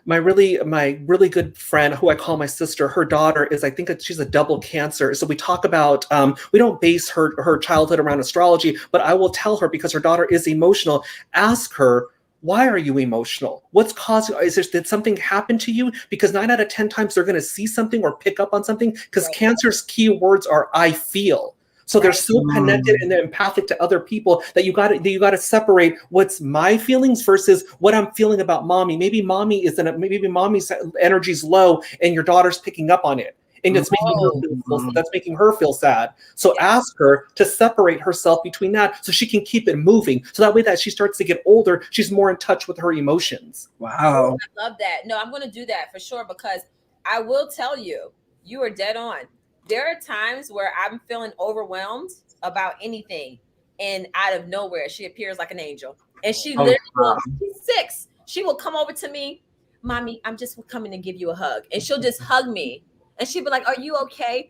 really good friend, who I call my sister, her daughter is, I think she's a double Cancer. So we talk about, we don't base her childhood around astrology, but I will tell her, because her daughter is emotional, ask her, why are you emotional? What's causing, did something happen to you? Because 9 out of 10 times they're going to see something or pick up on something, because Right. Cancer's key words are, I feel. So they're so connected and they're empathic to other people that you got to separate what's my feelings versus what I'm feeling about mommy. Maybe mommy's energy's low and your daughter's picking up on it, and it's making her feel sad. So ask her to separate herself between that, so she can keep it moving. So that way, that she starts to get older, she's more in touch with her emotions. Wow. I love that. No, I'm going to do that for sure, because I will tell you, you are dead on. There are times where I'm feeling overwhelmed about anything, and out of nowhere, she appears like an angel. And she she's 6. She will come over to me, Mommy, I'm just coming to give you a hug. And she'll just hug me. And she'll be like, are you okay?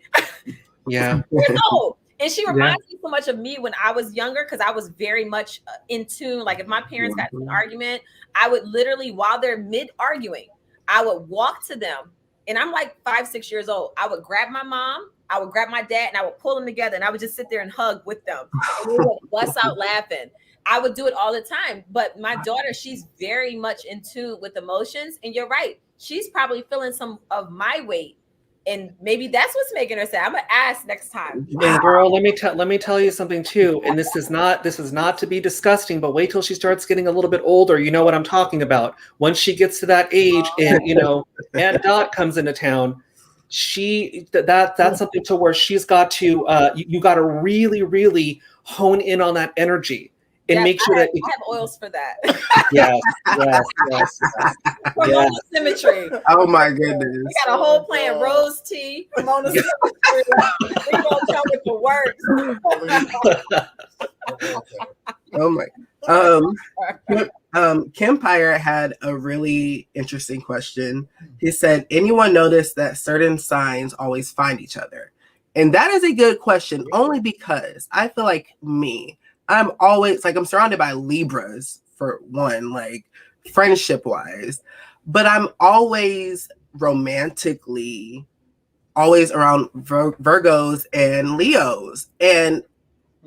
Yeah. No. And she reminds me so much of me when I was younger, because I was very much in tune. Like, if my parents got into an argument, I would literally, while they're mid-arguing, I would walk to them. And I'm like 5, 6 years old. I would grab my mom, I would grab my dad, and I would pull them together, and I would just sit there and hug with them. And we would bust out laughing. I would do it all the time. But my daughter, she's very much in tune with emotions. And you're right. She's probably feeling some of my weight. And maybe that's what's making her sad. I'm gonna ask next time. And girl, let me tell you something too. And this is not to be disgusting, but wait till she starts getting a little bit older. You know what I'm talking about. Once she gets to that age, and Aunt Dot comes into town, that's something to where she's got to you got to really, really hone in on that energy. And make sure that I have oils for that. Yes. Hormonal symmetry. Oh my goodness. We got a whole plant, rose tea, hormonal symmetry. We gonna come with the works. Oh my. Kempire had a really interesting question. He said, anyone notice that certain signs always find each other? And that is a good question, only because I feel like I'm always I'm surrounded by Libras, for one, like friendship wise, but I'm always romantically always around Virgos and Leos, and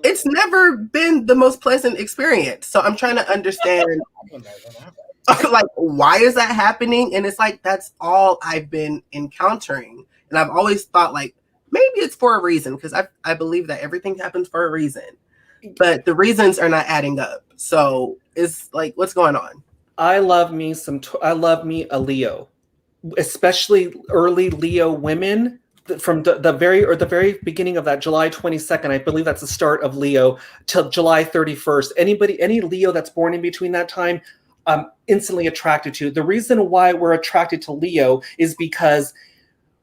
it's never been the most pleasant experience. So I'm trying to understand like, why is that happening? And it's like, that's all I've been encountering. And I've always thought, like, maybe it's for a reason, because I believe that everything happens for a reason. But the reasons are not adding up. So it's like, what's going on? I love me a Leo, especially early Leo women from the very beginning of that July 22nd. I believe that's the start of Leo till July 31st. Any Leo that's born in between that time, I'm instantly attracted to. The reason why we're attracted to Leo is because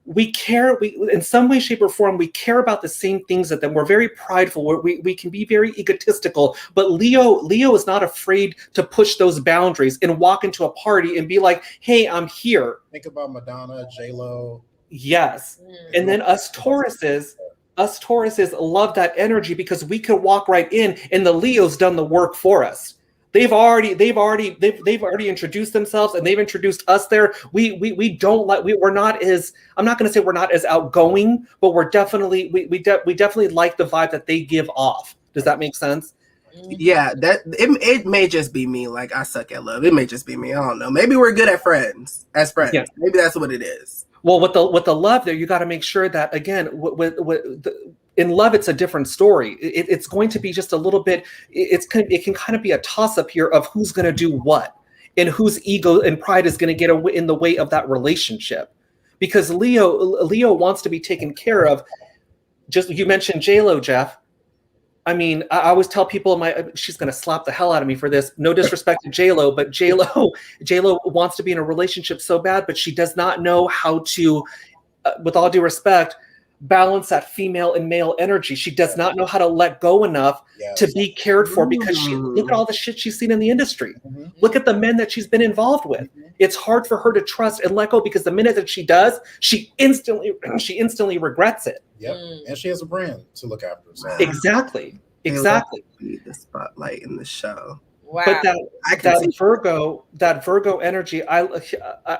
we care, in some way, shape, or form, we care about the same things that them. We're very prideful. We can be very egotistical, but Leo is not afraid to push those boundaries and walk into a party and be like, hey, I'm here. Think about Madonna, J-Lo. Yes. And then us Tauruses love that energy, because we could walk right in and the Leo's done the work for us. They've already introduced themselves, and they've introduced us there. We're not as, I'm not going to say we're not as outgoing, but we're definitely we definitely like the vibe that they give off. Does that make sense? Yeah, that it may just be me. Like, I suck at love. It may just be me. I don't know. Maybe we're good at friends. Yeah. Maybe that's what it is. Well, with the love there, you got to make sure that, again, in love, it's a different story. It's going to be just a little bit. It can kind of be a toss up here of who's going to do what, and whose ego and pride is going to get in the way of that relationship. Because Leo wants to be taken care of. Just, you mentioned J-Lo, Jeff. I mean, I always tell people, she's going to slap the hell out of me for this. No disrespect to J-Lo, but J-Lo wants to be in a relationship so bad, but she does not know how to, with all due respect, balance that female and male energy. She does not know how to let go enough to be cared for, because look at all the shit she's seen in the industry. Look at the men that she's been involved with. It's hard for her to trust and let go, because the minute that she does, she instantly regrets it. And she has a brand to look after. So. Exactly. The spotlight in the show. Wow. But that Virgo energy, I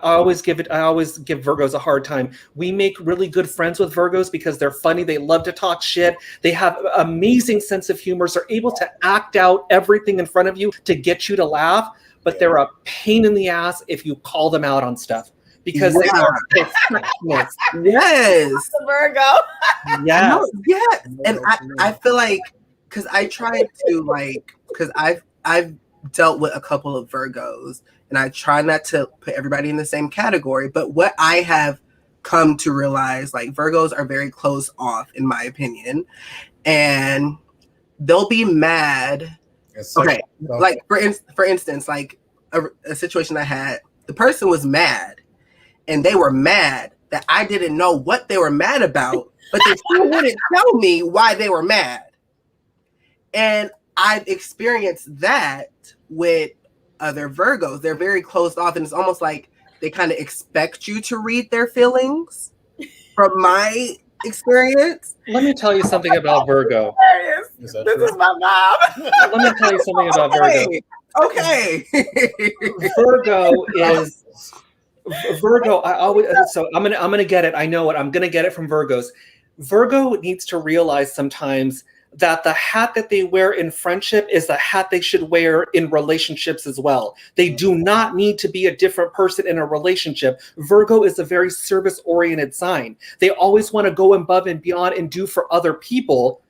always give Virgos a hard time. We make really good friends with Virgos because they're funny. They love to talk shit. They have amazing sense of humor. So they're able to act out everything in front of you to get you to laugh. But they're a pain in the ass if you call them out on stuff, because they are perfectionists. Yes. The Virgo. Yes. Yeah. And I feel like, because I try to because I've dealt with a couple of Virgos, and I try not to put everybody in the same category. But what I have come to realize, like, Virgos are very closed off, in my opinion, and they'll be mad. Okay, like for instance, like a situation I had, the person was mad, and they were mad that I didn't know what they were mad about, but they still wouldn't tell me why they were mad. And I've experienced that with other Virgos. They're very closed off, and it's almost like they kind of expect you to read their feelings. From my experience, let me tell you something about Virgo. This is my mom. Let me tell you something about Virgo. Okay. Virgo. I'm gonna get it. I know it. I'm gonna get it from Virgos. Virgo needs to realize sometimes that the hat that they wear in friendship is the hat they should wear in relationships as well. They do not need to be a different person in a relationship. Virgo is a very service-oriented sign. They always want to go above and beyond and do for other people.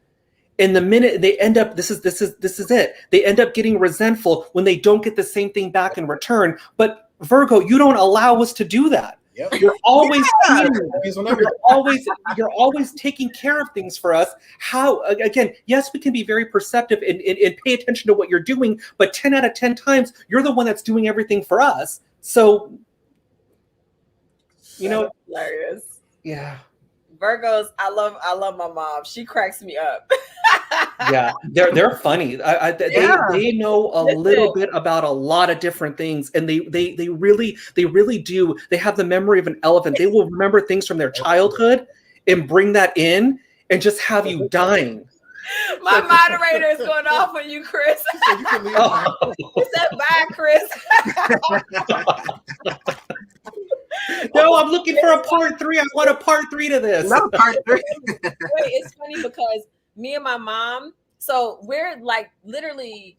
And the minute they end up, this is it. They end up getting resentful when they don't get the same thing back in return. But Virgo, you don't allow us to do that. You're always you're always taking care of things for us. How, again, yes, we can be very perceptive and pay attention to what you're doing, but 10 out of 10 times you're the one that's doing everything for us. So, That's hilarious. Yeah. Virgos, I love my mom. She cracks me up. Yeah, they're funny. They know a little bit about a lot of different things, and they really do. They have the memory of an elephant. They will remember things from their childhood and bring that in and just have you dying. My moderator is going off on you, Chris. He said, "Bye, Chris." No, I'm looking for a part 3. I want a part 3 to this. No, part 3. Wait, it's funny because me and my mom, so we're like literally,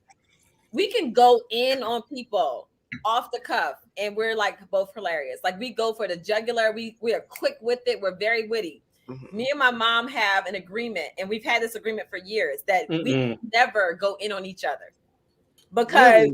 we can go in on people off the cuff, and we're like both hilarious. Like, we go for the jugular. We are quick with it. We're very witty. Mm-hmm. Me and my mom have an agreement, and we've had this agreement for years, that we never go in on each other, because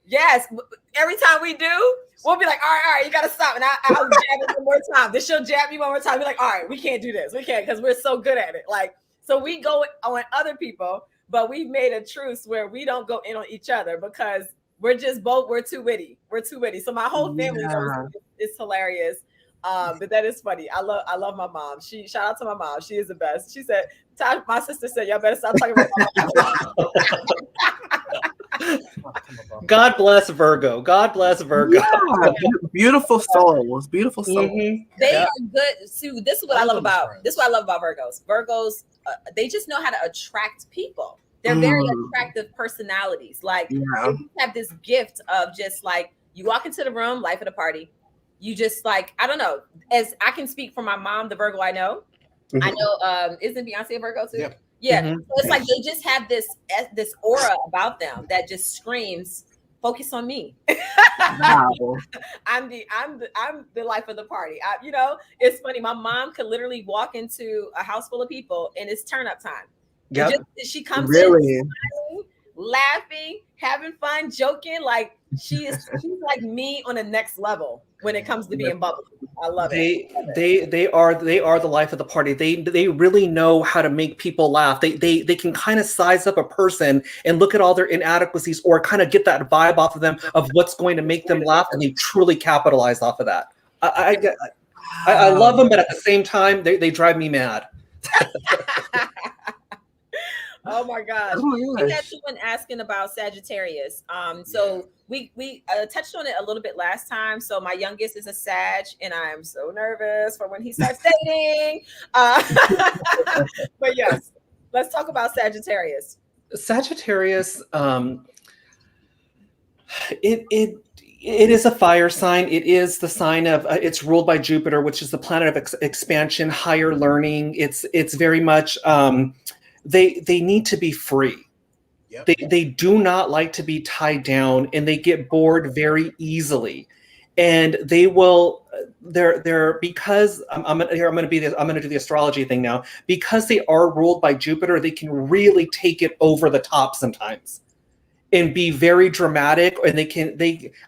yes, every time we do, we'll be like, all right, you got to stop. And I'll jab it one more time. Then she'll jab me one more time. Be like, all right, we can't do this. We can't, because we're so good at it. Like, so we go on other people, but we've made a truce where we don't go in on each other, because we're too witty. We're too witty. So my whole family knows it's hilarious. But that is funny. I love my mom. Shout out to my mom. She is the best. She said, my sister said, y'all better stop talking about my mom. God bless Virgo. God bless Virgo. Yeah, beautiful souls. Beautiful souls. Mm-hmm. They are good. See, this is what I love about Virgos. Virgos, they just know how to attract people. They're very attractive personalities. Like, they have this gift of just like, you walk into the room, life of the party. You just like, I don't know. As I can speak for my mom, the Virgo I know. Mm-hmm. I know, isn't Beyonce a Virgo too? Yeah. Mm-hmm. So it's like they just have this aura about them that just screams, focus on me. Wow. I'm the life of the party. It's funny. My mom could literally walk into a house full of people and it's turn up time. Yep. She comes in smiling, laughing, having fun, joking. Like, she's like me on the next level when it comes to being bubbly. I love it. They are the life of the party. They really know how to make people laugh. They can kind of size up a person and look at all their inadequacies, or kind of get that vibe off of them of what's going to make them laugh, and they truly capitalize off of that. I love them, but at the same time, they drive me mad. Oh my gosh. Oh my We had gosh. someone asking about Sagittarius. So we touched on it a little bit last time. So my youngest is a Sag, and I'm so nervous for when he starts dating. But yes, let's talk about Sagittarius. Sagittarius, it is a fire sign. It is the sign of it's ruled by Jupiter, which is the planet of expansion, higher learning. It's very much they need to be free. Yep. They do not like to be tied down, and they get bored very easily. And they will they're because I'm going to do the astrology thing now. Because they are ruled by Jupiter, they can really take it over the top sometimes and be very dramatic. And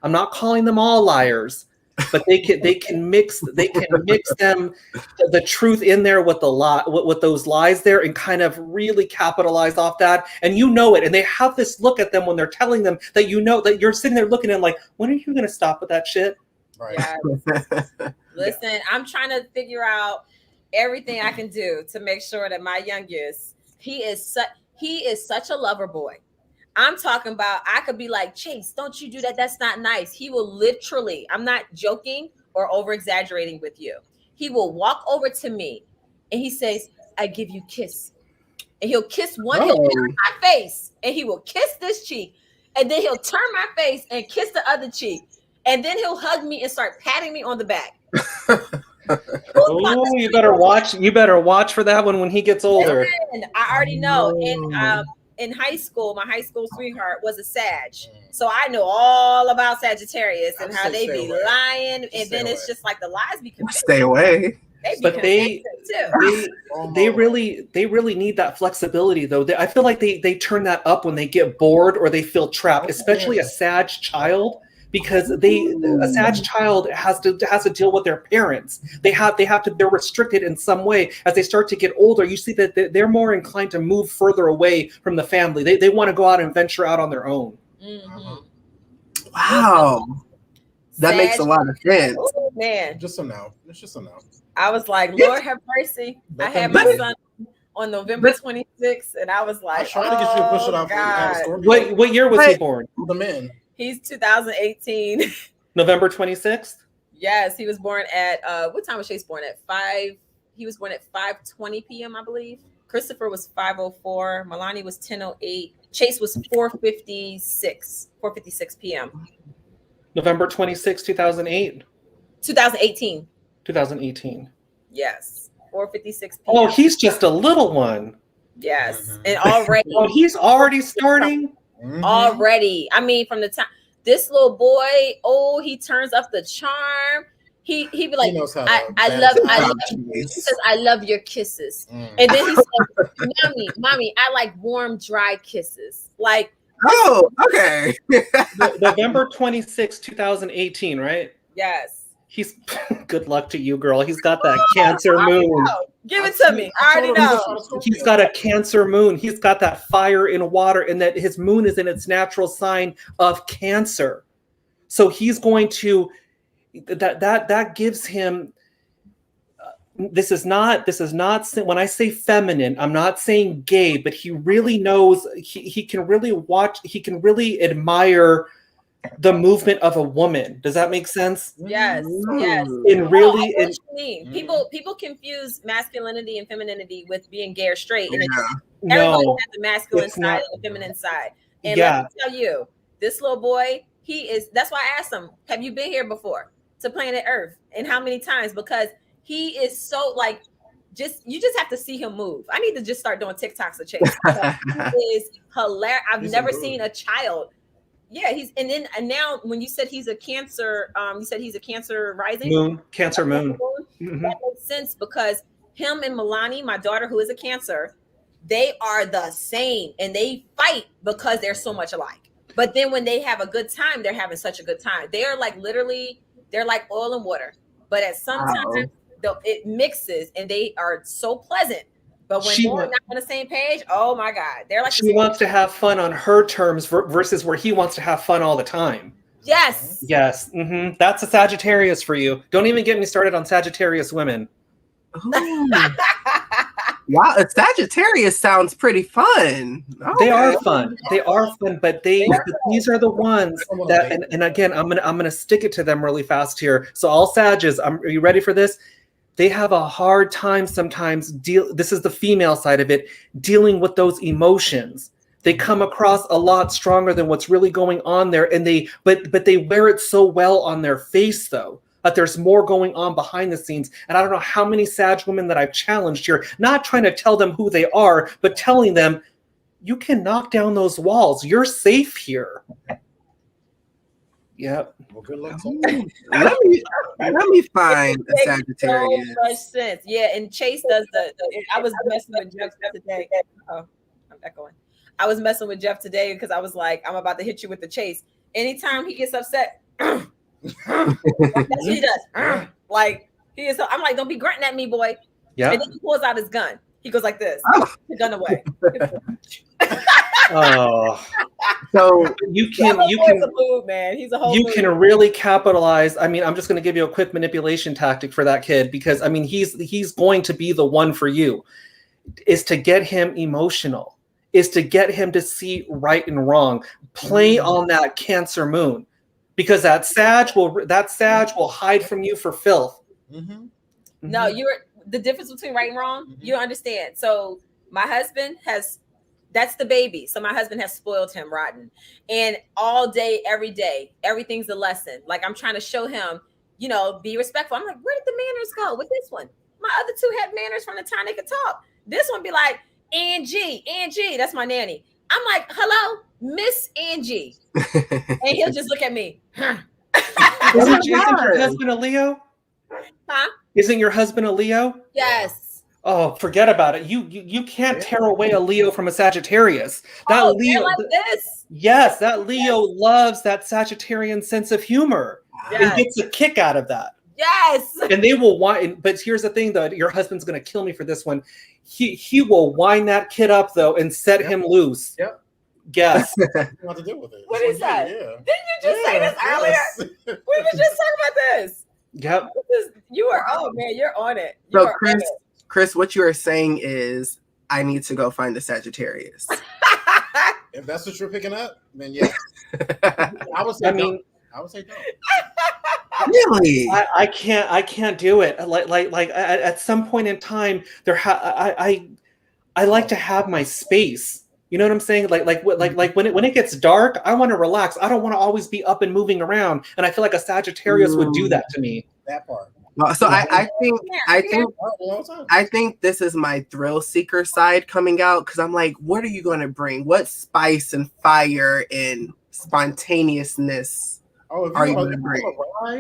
I'm not calling them all liars, but they can mix them the truth in there with the lie, with those lies there, and kind of really capitalize off that. And you know it. And they have this look at them when they're telling them that, you know, that you're sitting there looking at them like, when are you going to stop with that shit? Right. Yes. Listen, I'm trying to figure out everything I can do to make sure that my youngest, he is such a lover boy. I'm talking about, I could be like, Chase, don't you do that. That's not nice. He will literally, I'm not joking or over exaggerating with you. He will walk over to me and he says, I give you kiss. And he'll kiss he'll turn my face, and he will kiss this cheek. And then he'll turn my face and kiss the other cheek. And then he'll hug me and start patting me on the back. Oh, you better watch. You better watch for that one when he gets older. And I already know. And in high school, my high school sweetheart was a Sag. So I know all about Sagittarius and how they be lying. And then it's just like the lies be convincing. Stay away. They really need that flexibility, though. I feel like they turn that up when they get bored or they feel trapped, especially a Sag child. Because a Sag child has to deal with their parents. They're restricted in some way. As they start to get older, you see that they're more inclined to move further away from the family. They want to go out and venture out on their own. Mm-hmm. Wow. That makes a lot of sense. Oh, man. Just so now. It's just so now. I was like, Lord have mercy. I had my son on November 26th, and I was like, I tried to get you to push it off. God. What year was he born? The men. He's 2018. November 26th? Yes, he was born at what time was Chase born at? 5. He was born at 5:20 p.m. I believe. Christopher was 5:04. Milani was 10:08. Chase was 4:56 p.m. November 26, 2008? 2018. 2018. Yes. 4:56 p.m. Oh, he's just a little one. Yes. And already he's already starting. Already. I mean, from the time this little boy, he turns up the charm. He be like, he says, I love your kisses. And then he says, mommy, I like warm, dry kisses. Like, oh, okay. November 26, 2018, right? Yes. He's good luck to you, girl. He's got that Cancer moon. Give it to me. I already know. He's got a Cancer moon. He's got that fire in water, and that his moon is in its natural sign of Cancer. So he's going to that gives him. This is not when I say feminine, I'm not saying gay, but he really knows. He can really watch. He can really admire the movement of a woman. Does that make sense? Yes. Yes. And really, people confuse masculinity and femininity with being gay or straight. And no, everybody has the masculine side and the feminine side. And let me tell you, this little boy, that's why I asked him, have you been here before to planet Earth? And how many times? Because he is so like, you just have to see him move. I need to just start doing TikToks of Chase. He is hilarious. I've never seen a child. Yeah, and now when you said he's a Cancer, you said he's a Cancer rising moon, Cancer moon. Mm-hmm. That makes sense because him and Milani, my daughter, who is a Cancer, they are the same, and they fight because they're so much alike. But then when they have a good time, they're having such a good time. They are like they're like oil and water. But at some time, it mixes, and they are so pleasant. But when we're not on the same page, oh my God, they're like she wants to have fun on her terms versus where he wants to have fun all the time. Yes. Yes. Mm-hmm. That's a Sagittarius for you. Don't even get me started on Sagittarius women. Wow, a Sagittarius sounds pretty fun. They Okay. are fun. They are fun, but these are the ones that, and again, I'm gonna stick it to them really fast here. So all Sages, are you ready for this? They have a hard time sometimes this is the female side of it, dealing with those emotions. They come across a lot stronger than what's really going on there, and but they wear it so well on their face though. That there's more going on behind the scenes. And I don't know how many Sag women that I've challenged here, not trying to tell them who they are, but telling them, you can knock down those walls. You're safe here. Yep. Well, good luck. let me find a Makes Sagittarius. so much sense. Yeah, and Chase does I was messing with Jeff today. Oh, I'm back on. I was messing with Jeff today because I was like, I'm about to hit you with the Chase. Anytime he gets upset, that's what he does. Like he is. I'm like, don't be grunting at me, boy. Yeah. And then he pulls out his gun. He goes like this. Oh. The gun away. Oh. So You He's can a mood, man. He's a whole you mood. can really capitalize. I mean, I'm just going to give you a quick manipulation tactic for that kid because I mean, he's going to be the one for you. Is to get him emotional. Is to get him to see right and wrong. Play on that Cancer moon. Because that Sag will hide from you for filth. Mm-hmm. No, you're the difference between right and wrong. Mhm. You understand. So my husband that's the baby. So my husband has spoiled him rotten. And all day, every day, everything's a lesson. Like I'm trying to show him, be respectful. I'm like, where did the manners go with this one? My other two had manners from the time they could talk. This one be like, Angie, that's my nanny. I'm like, hello, Miss Angie. And he'll just look at me. Isn't your husband a Leo? Huh? Isn't your husband a Leo? Yes. Oh, forget about it. You can't tear away a Leo from a Sagittarius. That Leo, they're like this. yes, that Leo loves that Sagittarian sense of humor and Yes. gets a kick out of that. Yes. And they will whine. But here's the thing, though. Your husband's going to kill me for this one. He will wind that kid up, though, and set him loose. Yep. Yes. You have to deal with it. What It's is like, that? Yeah. Didn't you just say this earlier? Yes. We were just talking about this. Yep. You are, oh man, you're on it. You So are on Chris, what you are saying is I need to go find a Sagittarius. If that's what you're picking up, then yeah. I would say I would say no. Really? I can't do it. Like at some point in time, I like to have my space. You know what I'm saying? Like when it gets dark, I want to relax. I don't want to always be up and moving around. And I feel like a Sagittarius would do that to me. That part. So I think this is my thrill seeker side coming out because I'm like, what are you going to bring? What spice and fire and spontaneousness are you going to bring?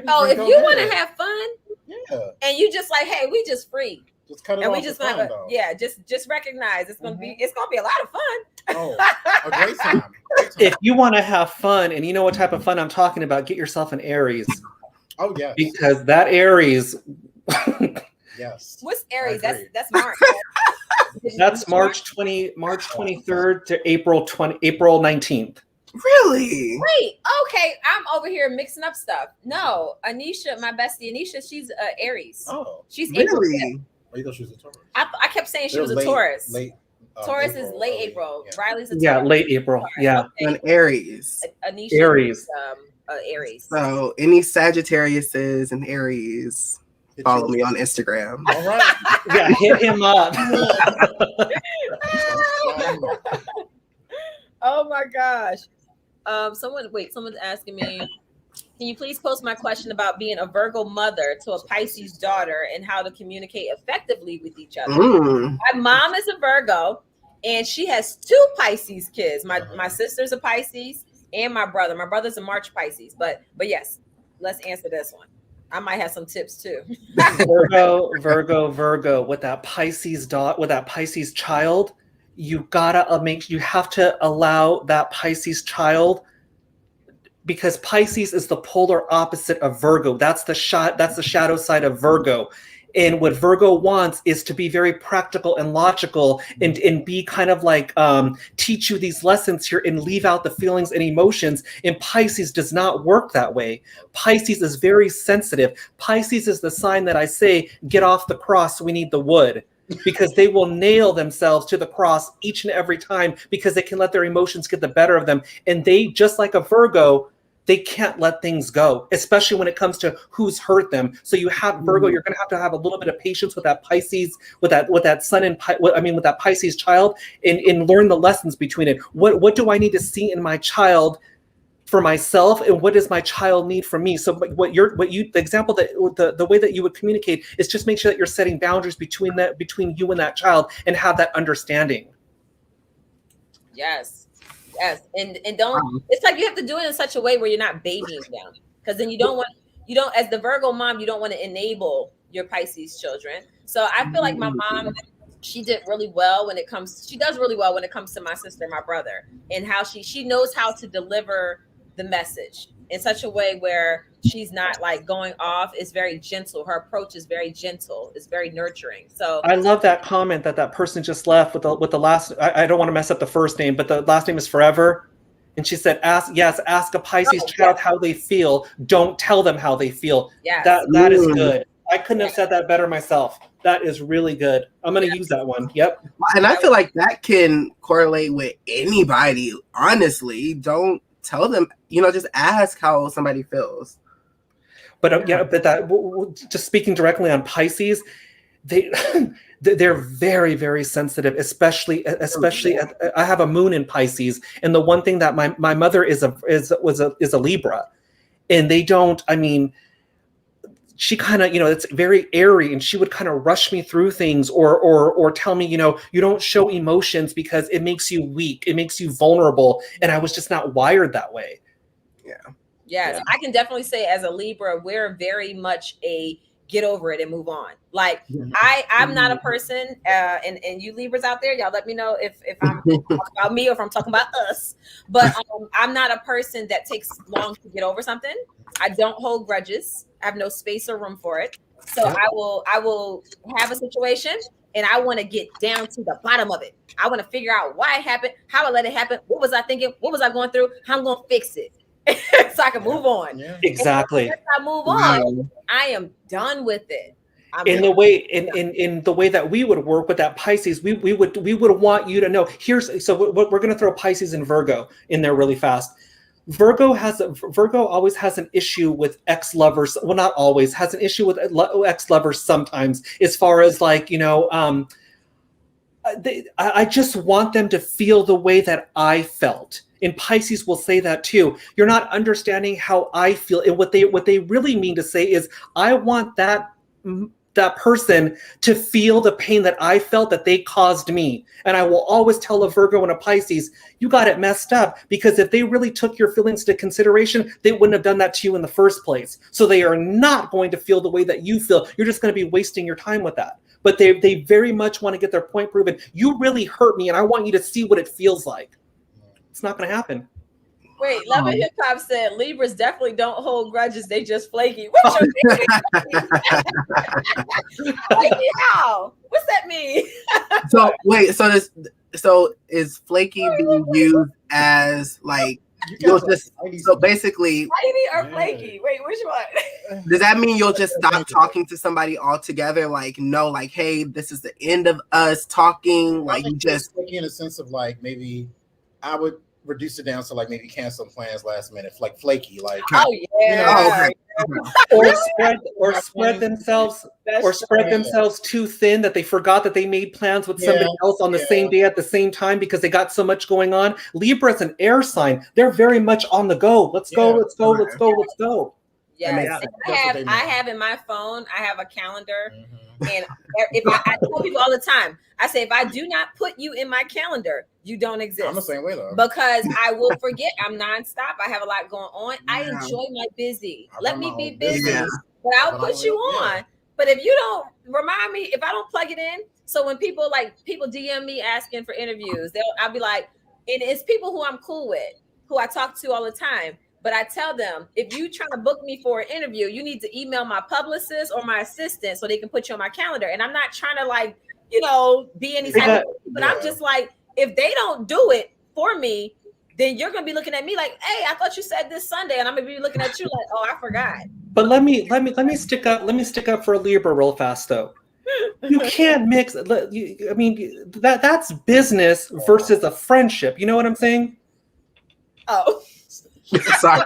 Oh, if you want to have fun, yeah, and you just like, hey, we just free, just cut it and off. we just have just recognize it's gonna be a lot of fun. Oh, a great time. If you want to have fun, and you know what type of fun I'm talking about, get yourself an Aries. Oh yeah, Because that Aries. Yes. What's Aries? That's March. That's March 23rd to April 19th. Really? Wait, okay, I'm over here mixing up stuff. No, Anisha, my bestie Anisha, she's Aries. Oh, She's April. Really? Oh, you thought she was a Taurus. I kept saying she They're was a late- Taurus. Late. Taurus is April, late early. April. Yeah. Riley's a Taurus. Yeah, late April. Yeah. An Aries. Anisha Aries. is, Aries. So any Sagittariuses and Aries, Hit follow you. me on Instagram. All right. Yeah, hit him up. Oh my gosh. Someone's asking me, can you please post my question about being a Virgo mother to a Pisces daughter and how to communicate effectively with each other? My mom is a Virgo and she has two Pisces kids. My sister's a Pisces and my brother. My brother's a March Pisces. But yes, let's answer this one. I might have some tips too. Virgo. With that Pisces child, you have to allow that Pisces child, because Pisces is the polar opposite of Virgo. That's the shadow side of Virgo. And what Virgo wants is to be very practical and logical and be kind of like teach you these lessons here and leave out the feelings and emotions. And Pisces does not work that way. Pisces is very sensitive. Pisces is the sign that I say, get off the cross, we need the wood. because they will nail themselves to the cross each and every time because they can let their emotions get the better of them. And they, just like a Virgo, they can't let things go, especially when it comes to who's hurt them. So you have Virgo, you're going to have a little bit of patience with that Pisces, with that sun and with that Pisces child, and learn the lessons between it. What do I need to see in my child for myself, and what does my child need from me? So the example that the way that you would communicate is just make sure that you're setting boundaries between you and that child, and have that understanding. Yes. And don't, it's like you have to do it in such a way where you're not babying them, because then you don't, as the Virgo mom, you don't want to enable your Pisces children. So I feel like my mom, she does really well when it comes to my sister, my brother, and how she knows how to deliver the message in such a way where she's not like going off. It's very gentle. Her approach is very gentle. It's very nurturing. So I love that comment that person just left with the last, I don't want to mess up the first name, but the last name is Forever. And she said, ask a Pisces child how they feel. Don't tell them how they feel. Yes. That is good. I couldn't have said that better myself. That is really good. I'm going to use that one. Yep. And I feel like that can correlate with anybody. Honestly, don't tell them, just ask how somebody feels. But just speaking directly on Pisces, they're very, very sensitive, especially I have a moon in Pisces, and the one thing that my mother is a Libra, and they don't, she kind of, it's very airy, and she would kind of rush me through things or tell me, you don't show emotions because it makes you weak, it makes you vulnerable, and I was just not wired that way. Yes, I can definitely say as a Libra, we're very much a get over it and move on. Like I'm not a person, and you Libras out there, y'all let me know if I'm talking about me or if I'm talking about us. But I'm not a person that takes long to get over something. I don't hold grudges. I have no space or room for it. So I will have a situation, and I want to get down to the bottom of it. I want to figure out why it happened, how I let it happen, what was I thinking, what was I going through, how I'm going to fix it. So I can move on. Yeah. Exactly. If I move on, I am done with it. In the way that we would work with that Pisces, we would want you to know. So we're going to throw Pisces and Virgo in there really fast. Virgo always has an issue with ex-lovers. Well, not always, has an issue with ex-lovers sometimes, as far as like, I just want them to feel the way that I felt. And Pisces will say that too. You're not understanding how I feel. And what they really mean to say is, I want that person to feel the pain that I felt that they caused me. And I will always tell a Virgo and a Pisces, you got it messed up, because if they really took your feelings into consideration, they wouldn't have done that to you in the first place. So they are not going to feel the way that you feel. You're just going to be wasting your time with that. But they very much want to get their point proven. You really hurt me, and I want you to see what it feels like. It's not going to happen. Wait, Love and Hip Hop said Libras definitely don't hold grudges. They just flaky. What's your meaning? Flaky how? What's that mean? So wait, so is flaky being used as like so basically flaky or flaky? Wait, which one? Does that mean you'll just stop talking to somebody altogether? Like, no, like, hey, this is the end of us talking. Like, you just flaky in a sense of like, maybe I would reduce it down to like maybe cancel plans last minute, like flaky, like or spread themselves too thin that they forgot that they made plans with somebody else on the same day at the same time because they got so much going on. Libra is an air sign. They're very much on the go. Let's go. Yes, I have in my phone, I have a calendar. And if I tell people all the time, I say, if I do not put you in my calendar, you don't exist. I'm the same way though. Because I will forget. I'm nonstop. I have a lot going on. I enjoy my busy. Let me be busy. But I'll put you on. But if you don't remind me, if I don't plug it in, so when people DM me asking for interviews, I'll be like, and it's people who I'm cool with, who I talk to all the time. But I tell them, if you trying to book me for an interview, you need to email my publicist or my assistant so they can put you on my calendar. And I'm not trying to be any type of, but I'm just like, if they don't do it for me, then you're gonna be looking at me like, hey, I thought you said this Sunday, and I'm gonna be looking at you like, oh, I forgot. But let me stick up for a Libra real fast though. You can't mix. I mean, that's business versus a friendship. You know what I'm saying? Oh, Sorry.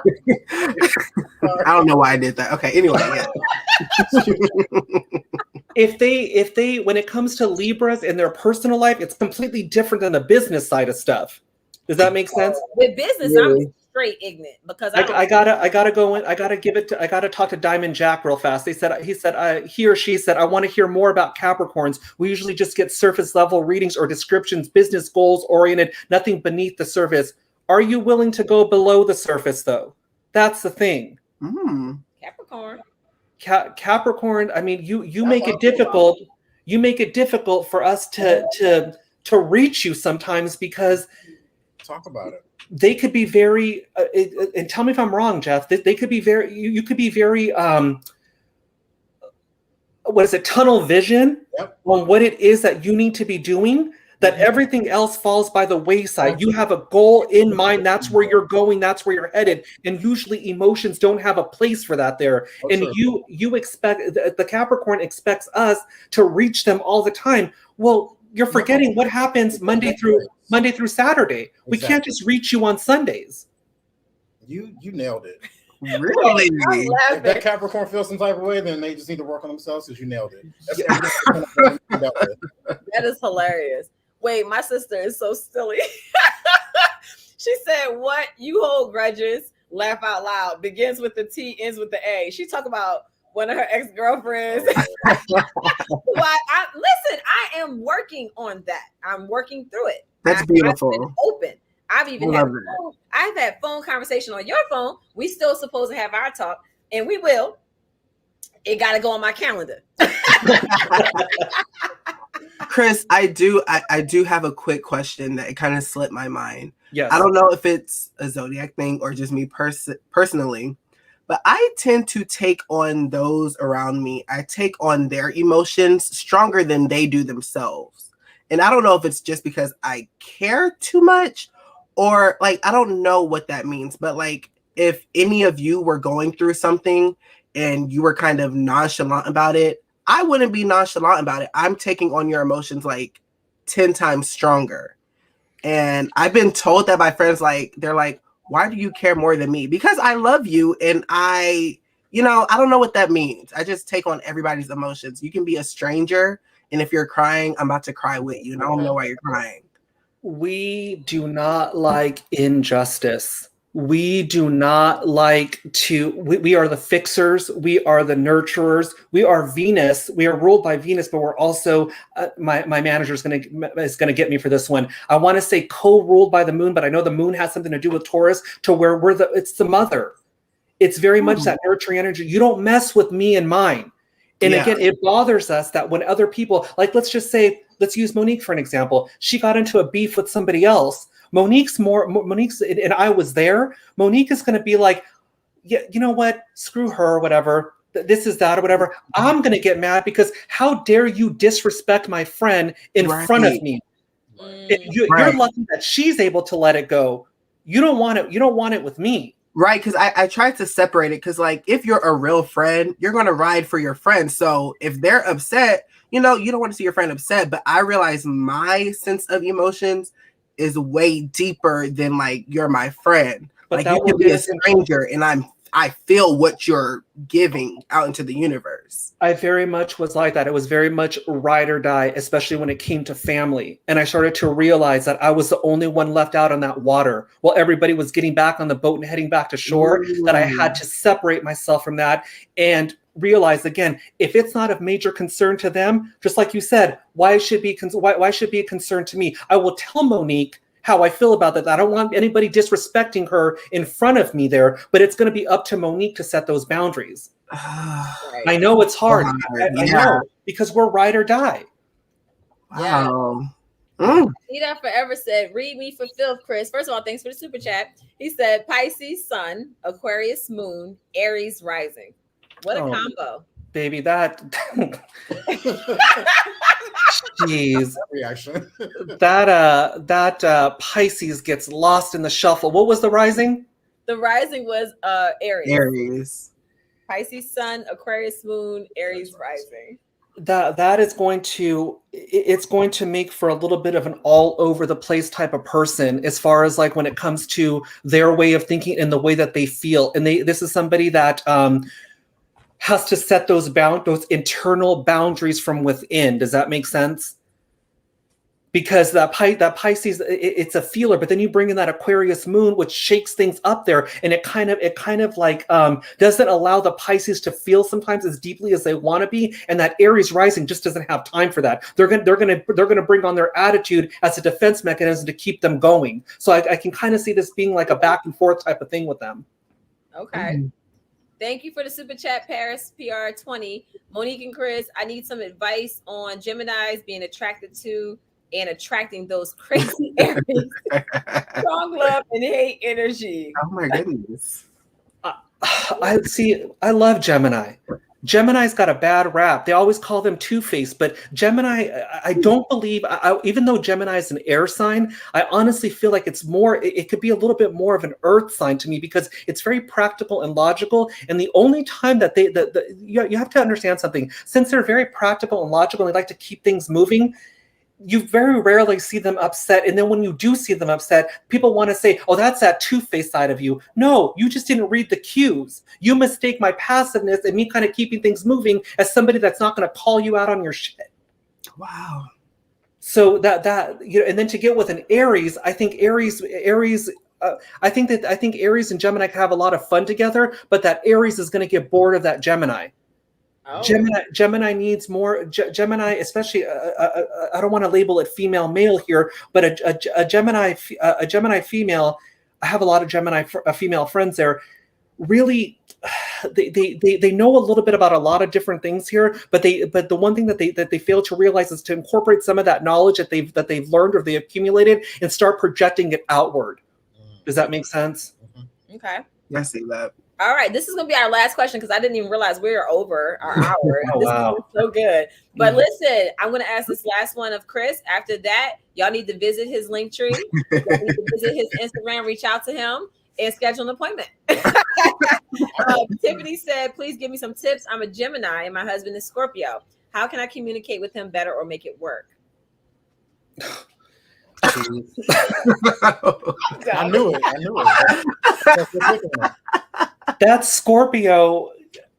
I don't know why I did that. Okay, anyway, yeah. If they when it comes to Libras in their personal life, it's completely different than the business side of stuff. Does that make sense? with business, Really? I'm straight ignorant because I gotta go in. I gotta talk to Diamond Jack real fast. He or she said, I want to hear more about Capricorns. We usually just get surface level readings or descriptions, business goals oriented, nothing beneath the surface. Are you willing to go below the surface though? That's the thing. Capricorn. Capricorn. I mean, you make it difficult. You make it difficult for us to reach you sometimes because Talk about it. they could be very and tell me if I'm wrong, Jeff. They could be very. You could be very. What is it? Tunnel vision on what it is that you need to be doing. That everything else falls by the wayside. You have a goal in mind. That's where you're going. That's where you're headed. And usually emotions don't have a place for that there. And you expect the Capricorn expects us to reach them all the time. Well, you're forgetting what happens Monday through Saturday. We can't just reach you on Sundays. You nailed it. Really? If that Capricorn feels some type of way, then they just need to work on themselves because you nailed it. That is hilarious. Wait, my sister is so silly. She said, what? You hold grudges, laugh out loud, begins with the T, ends with the A. She talked about one of her ex-girlfriends. Listen, I am working on that. I'm working through it. That's beautiful. I've been open. I've had phone conversation on your phone. We still supposed to have our talk, and we will. It got to go on my calendar. Chris, I do have a quick question that kind of slipped my mind. Yes. I don't know if it's a zodiac thing or just me personally, but I tend to take on those around me. I take on their emotions stronger than they do themselves. And I don't know if it's just because I care too much or like, I don't know what that means, but like if any of you were going through something and you were kind of nonchalant about it, I wouldn't be nonchalant about it. I'm taking on your emotions like 10 times stronger. And I've been told that by friends, like, they're like, why do you care more than me? Because I love you. And I don't know what that means. I just take on everybody's emotions. You can be a stranger. And if you're crying, I'm about to cry with you. And I don't know why you're crying. We do not like injustice. We do not like to, we are the fixers. We are the nurturers. We are Venus. We are ruled by Venus, but we're also, my manager is going to get me for this one. I want to say co-ruled by the moon, but I know the moon has something to do with Taurus to where it's the mother. It's very much that nurturing energy. You don't mess with me and mine. And again, it bothers us that when other people, like, let's use Monique for an example. She got into a beef with somebody else. Monique's, and I was there. Monique is going to be like, yeah, you know what? Screw her, whatever. This is that or whatever. I'm going to get mad because how dare you disrespect my friend in front of me? You're lucky that she's able to let it go. You don't want it. You don't want it with me. Right, because I tried to separate it because, like, if you're a real friend, you're going to ride for your friend. So if they're upset, you don't want to see your friend upset. But I realize my sense of emotions is way deeper than, like, you're my friend. But like, you can be a stranger, and I feel what you're giving out into the universe. I very much was like that. It was very much ride or die, especially when it came to family. And I started to realize that I was the only one left out on that water while everybody was getting back on the boat and heading back to shore, that I had to separate myself from that and realize, again, if it's not of major concern to them, just like you said, why should be a concern to me? I will tell Monique how I feel about that. I don't want anybody disrespecting her in front of me there, but it's going to be up to Monique to set those boundaries. I know it's hard. I know, because we're ride or die. Wow. Nita Forever said, read me for filth, Chris. First of all, thanks for the super chat. He said, Pisces sun, Aquarius moon, Aries rising. What a combo. Baby, that jeez. Reaction. that Pisces gets lost in the shuffle. What was the rising? The rising was Aries. Aries. Pisces sun, Aquarius moon, Aries rising. that is going to, it's going to make for a little bit of an all over the place type of person, as far as like when it comes to their way of thinking and the way that they feel. And this is somebody that has to set those internal boundaries from within. Does that make sense? Because that Pisces, it's a feeler, but then you bring in that Aquarius moon, which shakes things up there, and it kind of like doesn't allow the Pisces to feel sometimes as deeply as they want to be, and that Aries rising just doesn't have time for that. They're gonna bring on their attitude as a defense mechanism to keep them going. So I can kind of see this being like a back and forth type of thing with them. Okay. Thank you for the super chat, Paris PR20. Monique and Chris, I need some advice on Geminis being attracted to and attracting those crazy Aries. Strong love and hate energy. Oh my goodness. I love Gemini. Gemini's got a bad rap. They always call them two-faced, but Gemini, I don't believe, even though Gemini is an air sign, I honestly feel like it's more, it could be a little bit more of an earth sign to me, because it's very practical and logical. And the only time that you have to understand something, since they're very practical and logical and they like to keep things moving, you very rarely see them upset. And then when you do see them upset, people want to say, oh, that's that two-faced side of you. No, you just didn't read the cues. You mistake my passiveness and me kind of keeping things moving as somebody that's not going to call you out on your shit. Wow. So that and then to get with an Aries, I think Aries I think Aries and Gemini can have a lot of fun together, but that Aries is going to get bored of that Gemini. Oh. Gemini needs more. Gemini, especially, I don't want to label it female male here, but a Gemini female. I have a lot of Gemini female friends there. Really, they know a little bit about a lot of different things here, but the one thing that they fail to realize is to incorporate some of that knowledge that they've learned or they accumulated and start projecting it outward. Does that make sense? Okay. I see that. All right, this is going to be our last question because I didn't even realize we were over our hour. Oh, wow. This is so good. But listen, I'm going to ask this last one of Chris. After that, y'all need to visit his link tree. Y'all need to visit his Instagram, reach out to him, and schedule an appointment. Tiffany said, please give me some tips. I'm a Gemini and my husband is Scorpio. How can I communicate with him better or make it work? I knew it. That's Scorpio.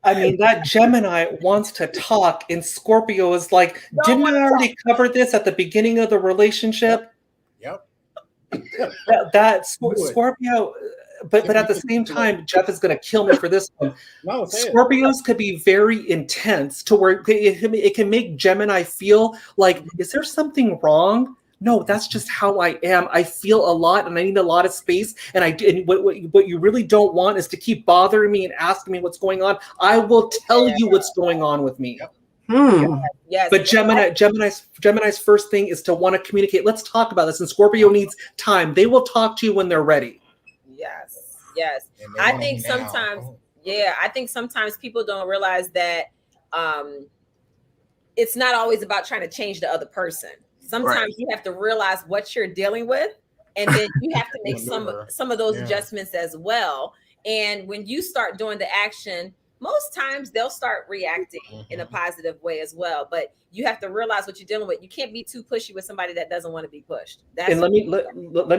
I mean, that Gemini wants to talk, and Scorpio is like, didn't I already cover this at the beginning of the relationship? Yep. Scorpio, but at the same time, Jeff is going to kill me for this one. No, Scorpios could be very intense to where it can make Gemini feel like, is there something wrong? No, that's just how I am. I feel a lot and I need a lot of space. And what you really don't want is to keep bothering me and asking me what's going on. I will tell you what's going on with me. Yep. Yes. But Gemini's first thing is to want to communicate. Let's talk about this. And Scorpio needs time. They will talk to you when they're ready. Yes. I think sometimes people don't realize that it's not always about trying to change the other person. Sometimes you have to realize what you're dealing with, and then you have to make some of those adjustments as well. And when you start doing the action, most times they'll start reacting in a positive way as well. But you have to realize what you're dealing with. You can't be too pushy with somebody that doesn't want to be pushed. And let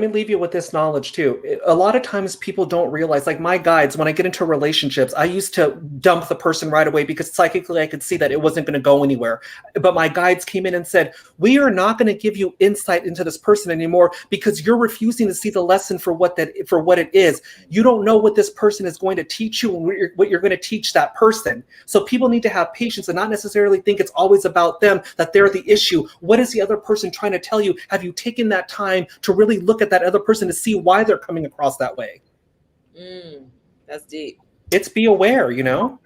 me leave you with this knowledge too. A lot of times people don't realize, like my guides, when I get into relationships, I used to dump the person right away because psychically I could see that it wasn't going to go anywhere. But my guides came in and said, we are not going to give you insight into this person anymore because you're refusing to see the lesson for what it is. You don't know what this person is going to teach you and what you're going to teach that person. So people need to have patience and not necessarily think it's always about them, that they're the issue. What is the other person trying to tell you? Have you taken that time to really look at that other person to see why they're coming across that way? That's deep. It's be aware, you know?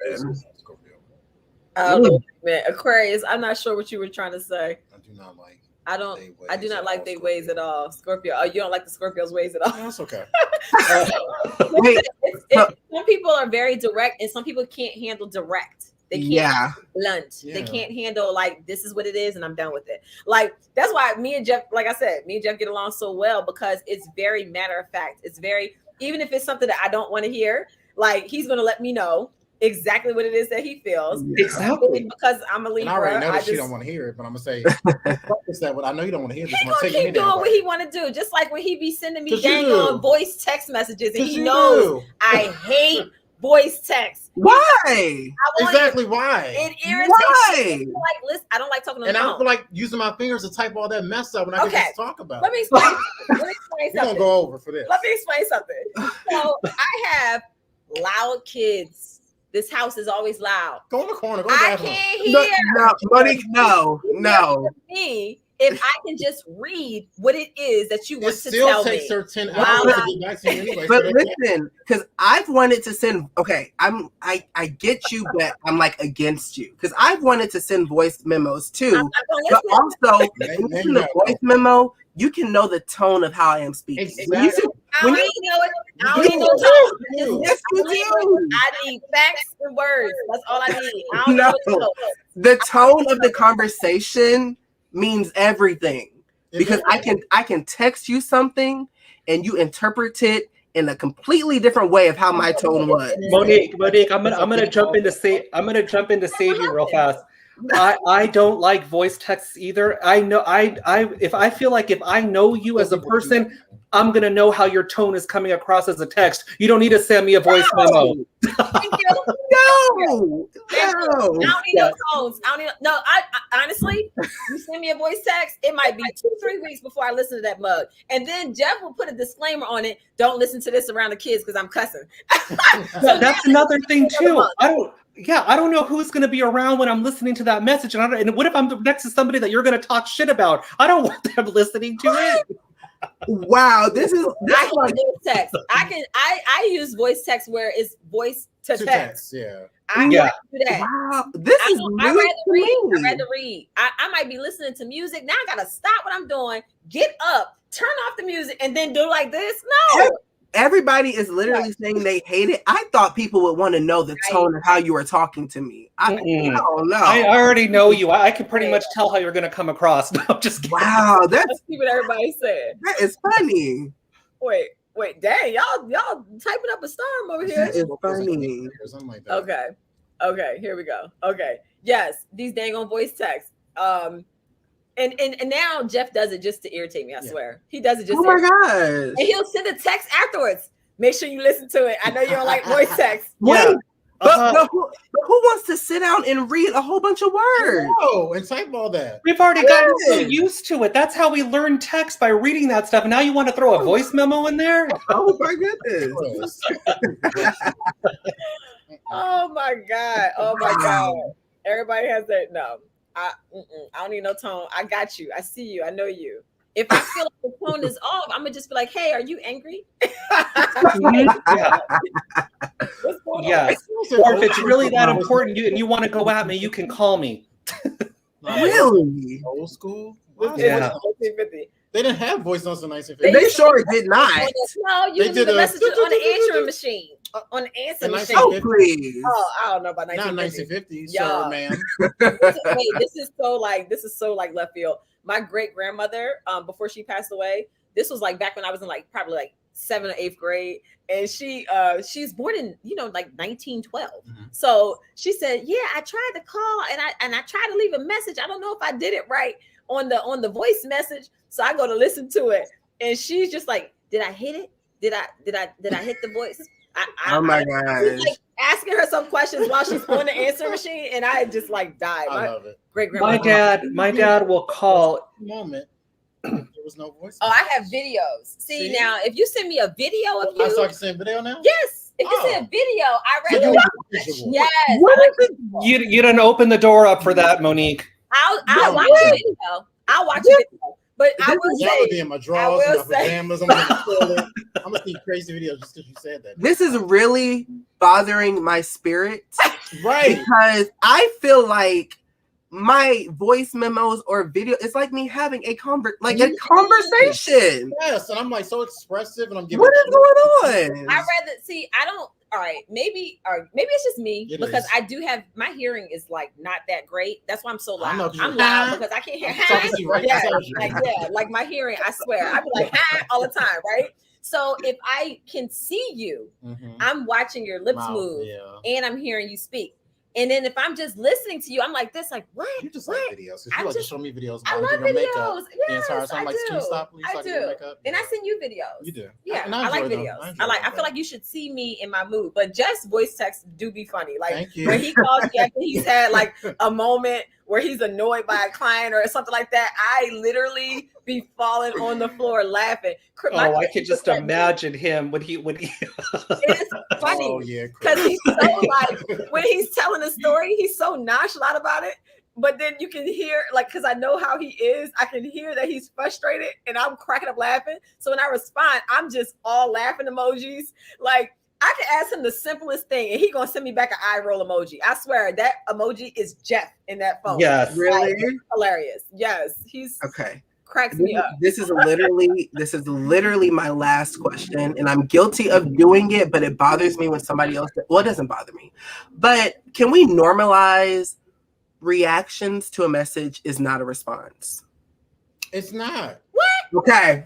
Aquarius, I'm not sure what you were trying to say. I do not like their ways at all. Scorpio. Oh, you don't like the Scorpio's ways at all? That's okay. Some people are very direct and some people can't handle direct. They can't blunt. Yeah. They can't handle like, this is what it is and I'm done with it. Like, that's why me and Jeff get along so well, because it's very matter of fact. It's very, even if it's something that I don't want to hear, like he's going to let me know. exactly what it is that he feels. Exactly. Because I'm a And Libra. I already know that I she just, don't want to hear it, but I'm gonna say, practice that. I know you don't want to hear this. he I'm gonna gonna take you keep doing down. what he want to do. Just like when he be sending me 'Cause you dang do. on voice text messages, and 'Cause he you knows do. I hate voice text. Why? I want Exactly why. It irritates Why? me. Like, listen, I don't like talking on And the I phone. don't feel like using my fingers to type all that mess up when I can Okay. just talk about Let me it. explain. Let me explain We're gonna something. go over for this. Let me explain something. So I have loud kids. This house is always loud. Go in the corner. Go to the I bathroom. can't No, hear Monique, no. me if I can just read what it is that you It want to still tell takes me. her 10 Wow. hours to get back to you anyway. But so listen, because I've wanted to send. Okay, I get you, but I'm like against you because I've wanted to send voice memos I'm too. not gonna But listen. also, Then when you you send a have voice memo, you can know the tone of how I am speaking. Exactly. When you send- I when don't you- need no. I don't You need no do. tone. You do. Yes, you do. I need facts and words. That's all I need. I don't No. need no tone. The tone of the conversation means everything because Exactly. I can text you something and you interpret it in a completely different way of how my tone was. Monique, I'm gonna jump in to save you real fast. I don't like voice texts either. I know if I feel like if I know you as a person, I'm gonna know how your tone is coming across as a text. You don't need to send me a voice memo. Thank you. No, I no. don't need no tones. I don't need no. I honestly, you send me a voice text, it might be 2-3 weeks before I listen to that mug, and then Jeff will put a disclaimer on it. Don't listen to this around the kids because I'm cussing. That's another thing too. I don't know who's going to be around when I'm listening to that message, and what if I'm next to somebody that you're going to talk shit about? I don't want them listening to it. Wow, this is I can voice text. I use voice text where it's voice to text. Yeah. I Yeah. can do that. wow. This is I new rather to read. me. I rather read. I might be listening to music. Now I gotta stop what I'm doing, get up, turn off the music, and then do like this. No. Everybody is literally saying they hate it. I thought people would want to know the tone of how you were talking to me. I don't know. I already know you. I can pretty much tell how you're going to come across. No, I'm just kidding. Wow, Let's see what everybody said. that is funny. Wait, dang, y'all typing up a storm over here. That is funny. Or something like that. Okay, here we go. Okay, yes, these dang on voice texts. And now Jeff does it just to irritate me. I swear, he does it just. Oh to my irritate me. gosh. And he'll send a text afterwards. Make sure you listen to it. I know you don't like voice text. Wait, but who wants to sit down and read a whole bunch of words? Oh, and type all that. We've already gotten so used to it. That's how we learn text, by reading that stuff. And now you want to throw a voice memo in there? Oh my goodness. Oh my god. Everybody has that. No, I don't need no tone. I got you. I see you. I know you. If I feel like the tone is off, I'm gonna just be like, "Hey, are you angry?" Yeah. What's going Yeah. on? Or if it's really that important and you want to go at me, you can call me. Really? Old school? Yeah. They didn't have voice notes in 1950. They sure did not. No, you They can leave did a a- message on the answering machine. On the answering In machine. Oh, please. Oh, I don't know about Not 1950. 1950, Yeah. sir, ma'am. Wait, this is so like left field. My great grandmother, before she passed away, this was like back when I was in like probably like 7th or 8th grade, and she's born in like 1912. Mhm. So she said, "Yeah, I tried to call and I tried to leave a message. I don't know if I did it right on the voice message. So I go to listen to it, and she's just like, did I hit it? Did I hit the voice?" Oh my I gosh. was like asking her some questions while she's on the answer machine, and I just like died. I love it. Great grandma. My dad will call. Moment. There was no voice. Oh, I have videos. See now, if you send me a video of I saw you, you saying video now? yes. If you Oh. send a video, I So rather you want watch. visual. Yes, What I is it? You didn't open the door up for that, Monique. I'll Yeah, watch what? a video. I'll watch a video. But I will Y'all would be say, in my drawers, will and my say- pajamas. I'm gonna see crazy videos just because you said that. This is really bothering my spirit Right. because I feel like my voice memos or video, it's like me having a conversation. Yes, and I'm like so expressive, and I'm giving. What is going on? I rather see. I don't. All right, maybe it's just me It because is. I do have my hearing is like not that great. That's why I'm so I know, loud. 'cause I'm you're loud high. because I can't hear. I'm talking to you right Yeah, beside you. like my hearing. I swear, I be like all the time, right? So if I can see you, Mhm. I'm watching your lips Mouth, move yeah. and I'm hearing you speak. And then if I'm just listening to you, I'm like this, like what? You just what? like videos. 'Cause I'm you like to just- show me videos. I while love you're doing makeup videos. the entire Yes, time. I Like, can you do. stop, please? I So I can do do. makeup. And I Yeah. send you videos. You do. Yeah, And I like enjoy them. videos. I enjoy like. I them. feel like you should see me in my mood. But Jeff's voice texts do be funny. Like Thank you. when he calls me after he's had like a moment where he's annoyed by a client or something like that, I literally be falling on the floor laughing. My Oh, I kid could just looked at me. imagine him when he It's funny. Oh yeah, Because Chris. he's so like when he's telling a story, he's so nonchalant about it. But then you can hear, like, because I know how he is, I can hear that he's frustrated and I'm cracking up laughing. So when I respond, I'm just all laughing emojis. Like I can ask him the simplest thing and he gonna send me back an eye roll emoji. I swear that emoji is Jeff in that phone. Yes. Really? Like, hilarious. Yes. He's Okay. cracks me up. This is literally my last question, and I'm guilty of doing it, but it bothers me when somebody else. Well, it doesn't bother me, but can we normalize reactions to a message is not a response? It's not. Okay.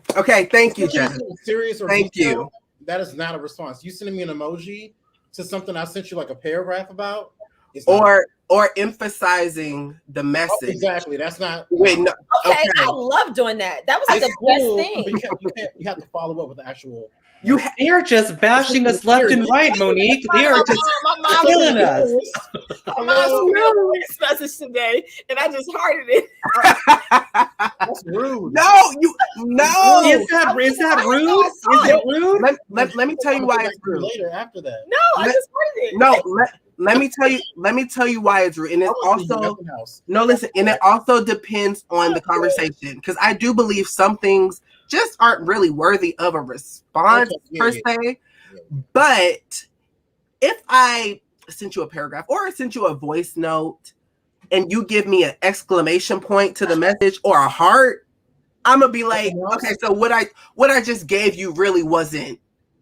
Thank you, Jeff. Serious or Thank detailed, you. That is not a response. You sending me an emoji to something I sent you like a paragraph about, it's not. Or emphasizing the Oh, message. exactly. That's not. Wait, no. Okay, I love doing that. That was like It's the best cool, thing. but you have to follow up with the actual. They are just bashing us left and right, Monique. They are just My mom killing us. My mom sent me a voice message today, and I just hearted it. That's rude. No. Is that rude? Is it rude? Let me tell you why it's rude. Later after that. No, I just hearted it. No, let me tell you why it's rude. And it's also listen, and it also depends on the conversation. Because I do believe some things just aren't really worthy of a response per se. Yeah. But if I sent you a paragraph or I sent you a voice note and you give me an exclamation point to the message or a heart, I'm gonna be like, okay, so what I just gave you really wasn't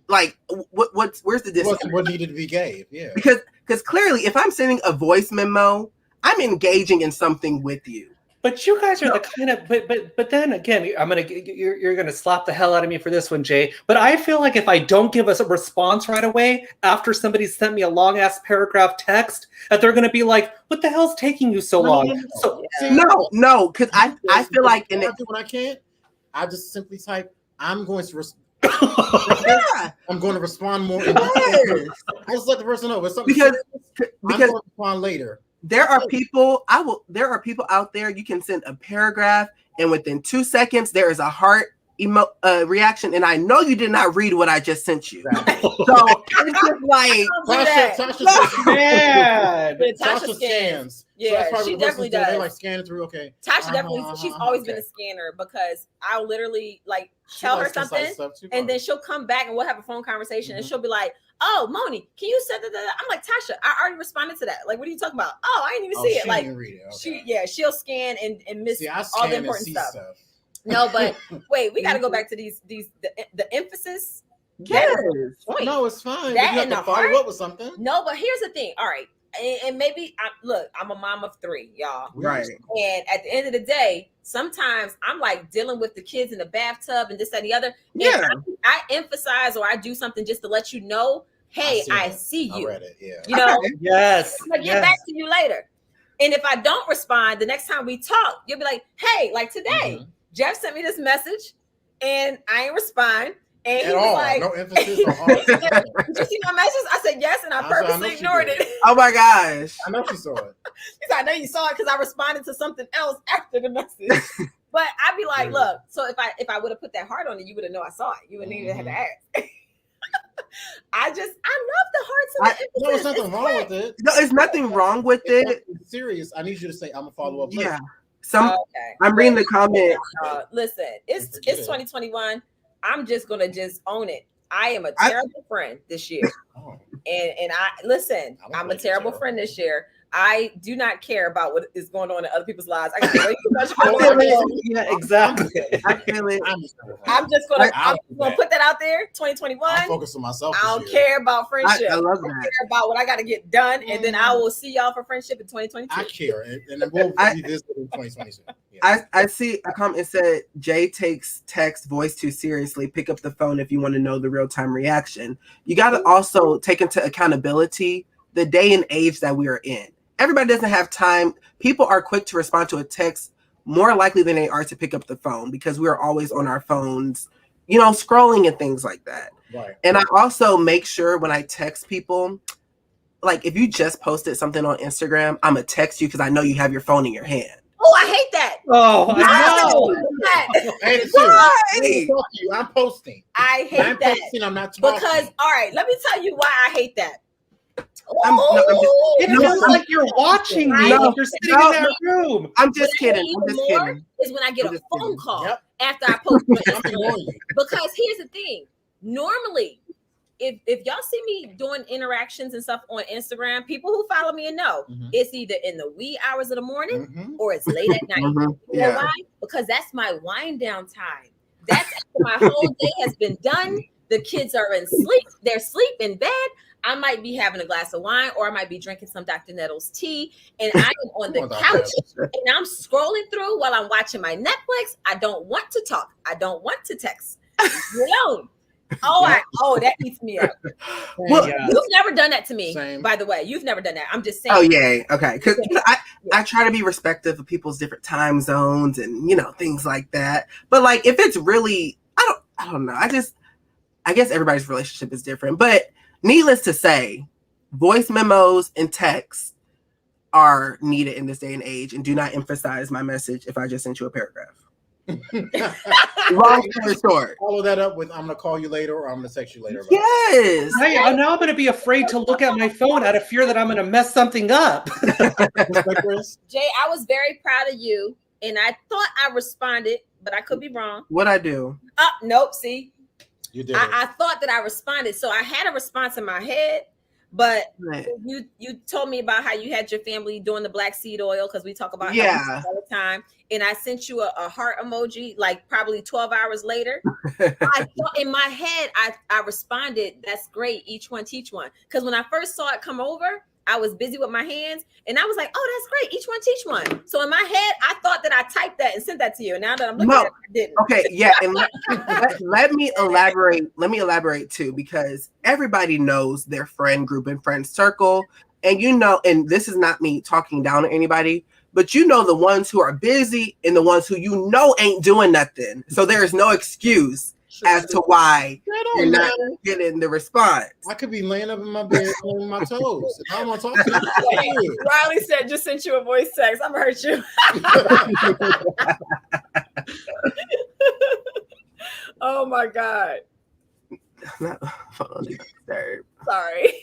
like where's the distance? What needed to be gave? Yeah. Because clearly, if I'm sending a voice memo, I'm engaging in something with you. But you guys are the kind of but then again, you're gonna slap the hell out of me for this one, Jay. But I feel like if I don't give us a response right away after somebody sent me a long ass paragraph text, that they're gonna be like, "What the hell's taking you so long?" So No, because I feel like when I can't, I just simply type, I'm going to I'm going to respond more. I just let the person know it's something because I'm going to respond later. There are people out there, you can send a paragraph and within 2 seconds there is a heart reaction, and I know you did not read what I just sent you. So it's just like Tasha scans. Yeah, so she definitely does. They like scanning through. Okay, Tasha definitely. She's always been a scanner because I'll literally like tell her something, and then she'll come back and we'll have a phone conversation, and she'll be like, "Oh, Moni, can you say that?" I'm like, Tasha, I already responded to that. Like, what are you talking about? Oh, I didn't even see it. Like, she'll scan and miss all the important stuff. No, but wait, we got to go back to the emphasis. Yes. No, it's fine. That you have to follow up with something. No, but here's the thing. All right. And maybe I'm a mom of 3, y'all. Right. And at the end of the day, sometimes I'm like dealing with the kids in the bathtub and this, that, and the other. Yeah. I emphasize or I do something just to let you know, hey, I see you. I read it, yeah. You know, yes. I'm gonna get back to you later. And if I don't respond, the next time we talk, you'll be like, hey, like today, Jeff sent me this message and I ain't respond. And he was like, no emphasis on all. Did you see my message? I said yes, and I purposely ignored it. Oh my gosh. I know she saw it. He said, I know you saw it because I responded to something else after the message. But I'd be like, look, so if I would have put that heart on it, you would have known I saw it. You wouldn't even have to ask. I love the hearts and the emphasis. No, there's nothing wrong with it. No, there's nothing wrong with it. It's serious. I need you to say, I'm gonna follow up later. Yeah. I'm reading the comment. Listen, it's 2021. I'm just gonna own it. I am a terrible friend this year. And I'm a terrible friend this year. I do not care about what is going on in other people's lives. I got way too much going on. Yeah, exactly. I feel it. I'm just gonna put that out there. 2021. I'm focused on myself. I don't care about friendship. I love I that. care about what I got to get done, and then I will see y'all for friendship in 2022. I care, and then we'll revisit in 2022. I see a comment said Jay takes text voice too seriously. Pick up the phone if you want to know the real time reaction. You got to also take into accountability the day and age that we are in. Everybody doesn't have time. People are quick to respond to a text more likely than they are to pick up the phone because we are always on our phones, scrolling and things like that. Right. And I also make sure when I text people, like if you just posted something on Instagram, I'm going to text you because I know you have your phone in your hand. Oh, I hate that. Oh, I know. I hate it Why? too. Fuck you. I'm posting. I hate I'm that. posting. I'm not talking. Because, all right, let me tell you why I hate that. It feels like you're watching me. No, Like you're sitting in that room. I'm just kidding. I'm just kidding. Is when I get a phone call after I post on Instagram. Because here's the thing. Normally, if y'all see me doing interactions and stuff on Instagram, people who follow me and know it's either in the wee hours of the morning or it's late at night. You know why? Because that's my wind down time. That's after my whole day has been done. The kids are in sleep. They're asleep in bed. I might be having a glass of wine or I might be drinking some Dr. Nettles tea. And I am on the couch and I'm scrolling through while I'm watching my Netflix. I don't want to talk. I don't want to text. Leave me alone. That eats me up. Well, you've never done that to me, by the way. You've never done that. I'm just saying. Oh, yeah. Okay. Because I try to be respectful of people's different time zones and, things like that. But like, if it's really, I don't know. I guess everybody's relationship is different. But needless to say, voice memos and texts are needed in this day and age. And do not emphasize my message if I just sent you a paragraph. Long story short. Follow that up with I'm gonna call you later or I'm gonna text you later. Yes. Now I'm gonna be afraid to look at my phone out of fear that I'm gonna mess something up. Jay, I was very proud of you, and I thought I responded, but I could be wrong. What'd I do? Nope. See, you did. I thought that I responded, so I had a response in my head. But you told me about how you had your family doing the black seed oil because we talk about all the time. And I sent you a heart emoji like probably 12 hours later. I thought in my head, I responded, that's great. Each one, teach one. Because when I first saw it come over, I was busy with my hands and I was like, oh, that's great. Each one, teach one. So in my head, I thought that I typed that and sent that to you. And now that I'm looking at it, I didn't. Okay, yeah. And let me elaborate. Let me elaborate too, because everybody knows their friend group and friend circle. And and this is not me talking down to anybody, but the ones who are busy and the ones who ain't doing nothing. So there is no excuse as to why you're not getting the response. I could be laying up in my bed on my toes. How am I talking to you? Riley said, just sent you a voice text. I'm gonna hurt you. Oh my God. Sorry.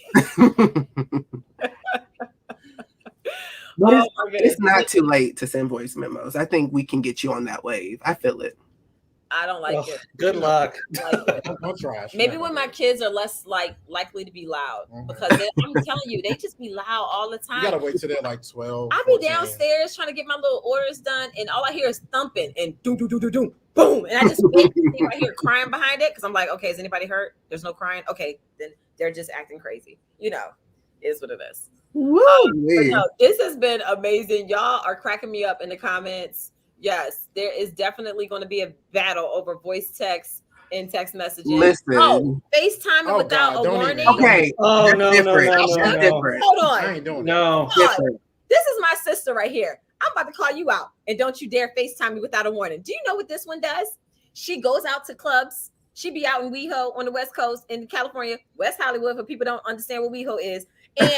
It's not too late to send voice memos. I think we can get you on that wave. I feel it. I don't like it. Good luck. Don't try. Maybe when my kids are less likely to be loud because I'm telling you, they just be loud all the time. You gotta wait till they're like 12. I'll be downstairs trying to get my little orders done, and all I hear is thumping and doom, doom, doom, doom, doom, boom. And I just wait to see if I hear crying behind it because I'm like, okay, is anybody hurt? There's no crying. Okay, then they're just acting crazy. Is what it is. This has been amazing. Y'all are cracking me up in the comments. Yes, there is definitely going to be a battle over voice text and text messaging. Listen. FaceTime without a warning. Okay. Oh, no. Hold on. I ain't doing no. This is my sister right here. I'm about to call you out. And don't you dare FaceTime me without a warning. Do you know what this one does? She goes out to clubs. She be out in WeHo on the West Coast in California, West Hollywood, for people don't understand what WeHo is. And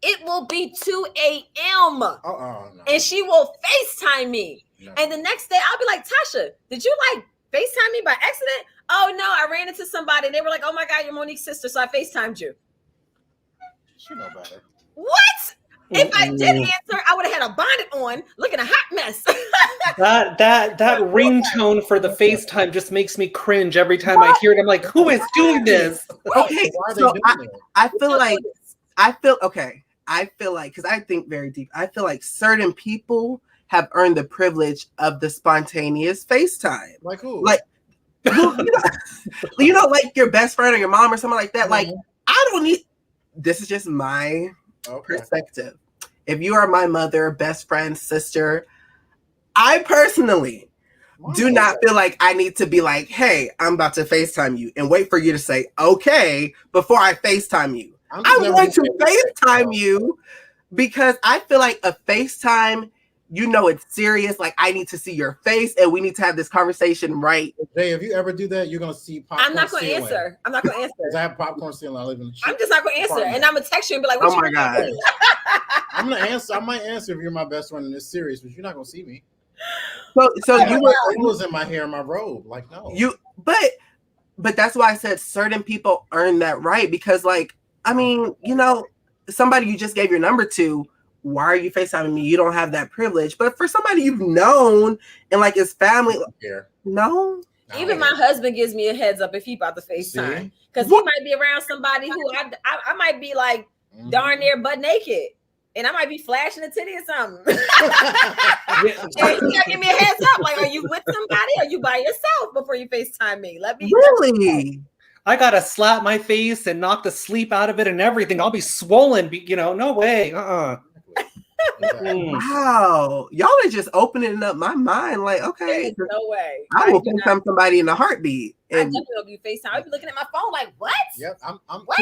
it will be 2 a.m. No. And she will FaceTime me. No. And the next day I'll be like, Tasha, did you FaceTime me by accident? Oh no, I ran into somebody and they were like, oh my God, you're Monique's sister. So I FaceTimed you. She know better. What? If I did answer, I would have had a bonnet on, looking a hot mess. that ringtone for the FaceTime just makes me cringe every time I hear it. I'm like, who is doing this? Okay, so I feel like, because I think very deep, I feel like certain people have earned the privilege of the spontaneous FaceTime. Like who? Like your best friend or your mom or something like that. Like, I don't need, this is just my perspective. If you are my mother, best friend, sister, I personally do not feel like I need to be like, hey, I'm about to FaceTime you and wait for you to say okay before I FaceTime you. I'm going to FaceTime you because I feel like a FaceTime, you know, it's serious. Like, I need to see your face and we need to have this conversation right. Jay, if you ever do that, you're going to see popcorn. I'm not going to answer. I'm not going to answer. Because I have popcorn ceiling. I live in the I'm just not going to answer. And I'm going to text you and be like, what oh my God. I'm going to answer. I might answer if you're my best friend in this series, but you're not going to see me. So you was in my hair and my robe. Like, no. But that's why I said certain people earn that right. Because, like, I mean, you know, somebody you just gave your number to, why are you FaceTiming me? You don't have that privilege. But for somebody you've known and like his family, no. Even my husband gives me a heads up if he about to FaceTime. Because he might be around somebody who I might be like darn near butt naked. And I might be flashing a titty or something. And he gotta give me a heads up. Like, are you with somebody? Or are you by yourself before you FaceTime me? Let me really. I gotta slap my face and knock the sleep out of it and everything. I'll be swollen. You know, no way. Wow, y'all are just opening up my mind. Like, okay, no way. I will FaceTime somebody in a heartbeat. And I definitely will be FaceTime. I'll be looking at my phone like, what? Yep, I'm what?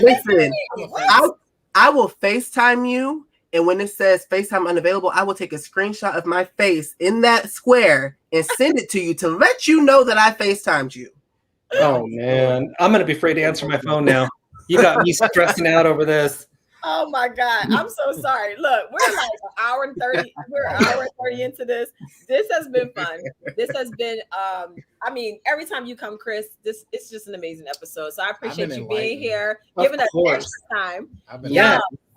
Listen, I will FaceTime you, and when it says FaceTime unavailable, I will take a screenshot of my face in that square and send it to you to let you know that I FaceTimed you. Oh man, I'm gonna be afraid to answer my phone now. You got me stressing out over this. Oh my God, I'm so sorry. Look, we're like an hour and 30. We're an hour and 30 into this. This has been fun. This has been, I mean, every time you come, Chris, it's just an amazing episode. So I appreciate you being here, giving us extra time.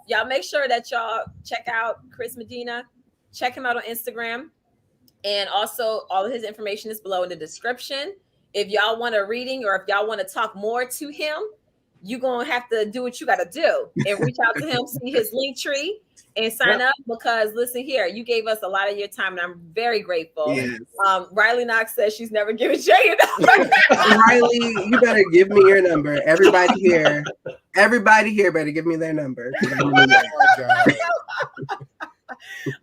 Y'all make sure that y'all check out Chris Medina. Check him out on Instagram. And also all of his information is below in the description. If y'all want a reading or if y'all want to talk more to him, you're going to have to do what you got to do and reach out to him, see his link tree and sign up because listen here, you gave us a lot of your time and I'm very grateful. Yes. Riley Knox says she's never given Jay a number. Riley, you better give me your number. Everybody here better give me their number.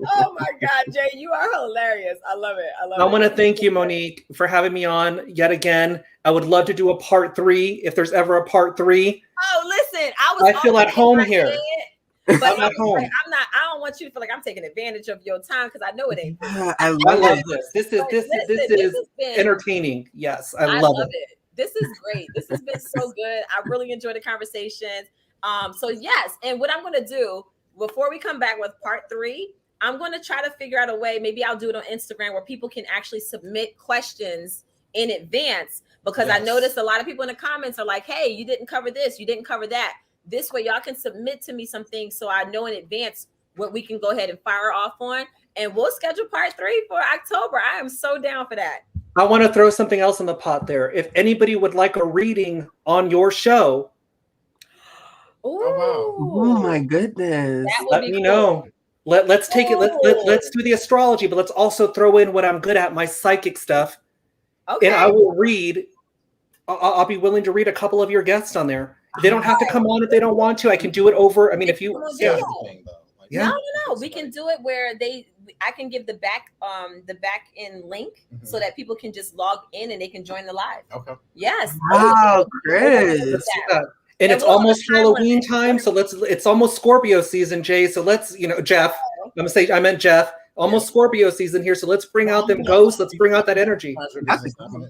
Oh my God, Jay, you are hilarious. I love it. I want to thank you, Monique, for having me on yet again. I would love to do a part 3 if there's ever a part 3. Oh, listen, I feel at home here. But I'm at home. I don't want you to feel like I'm taking advantage of your time because I know it ain't. I love this. This is entertaining. Yes, I love it. This is great. This has been so good. I really enjoyed the conversations. So yes, and what I'm gonna do before we come back with part 3, I'm going to try to figure out a way. Maybe I'll do it on Instagram where people can actually submit questions in advance because I noticed a lot of people in the comments are like, hey, you didn't cover this. You didn't cover that. This way y'all can submit to me some things so I know in advance what we can go ahead and fire off on. And we'll schedule part 3 for October. I am so down for that. I want to throw something else in the pot there. If anybody would like a reading on your show, oh my goodness. Let me know. Let's take it. Let's do the astrology, but let's also throw in what I'm good at, my psychic stuff. Okay. And I will read. I'll be willing to read a couple of your guests on there. They don't have to come on if they don't want to. I can do it over. I mean, if you No. We can do it where I can give the back end link so that people can just log in and they can join the live. Okay. Yes. Wow, Chris. And it's almost Halloween time, so it's almost Scorpio season, Jay. So let's, Jeff. I meant Jeff. Almost Scorpio season here, so let's bring out them ghosts. Let's bring out that energy. I'm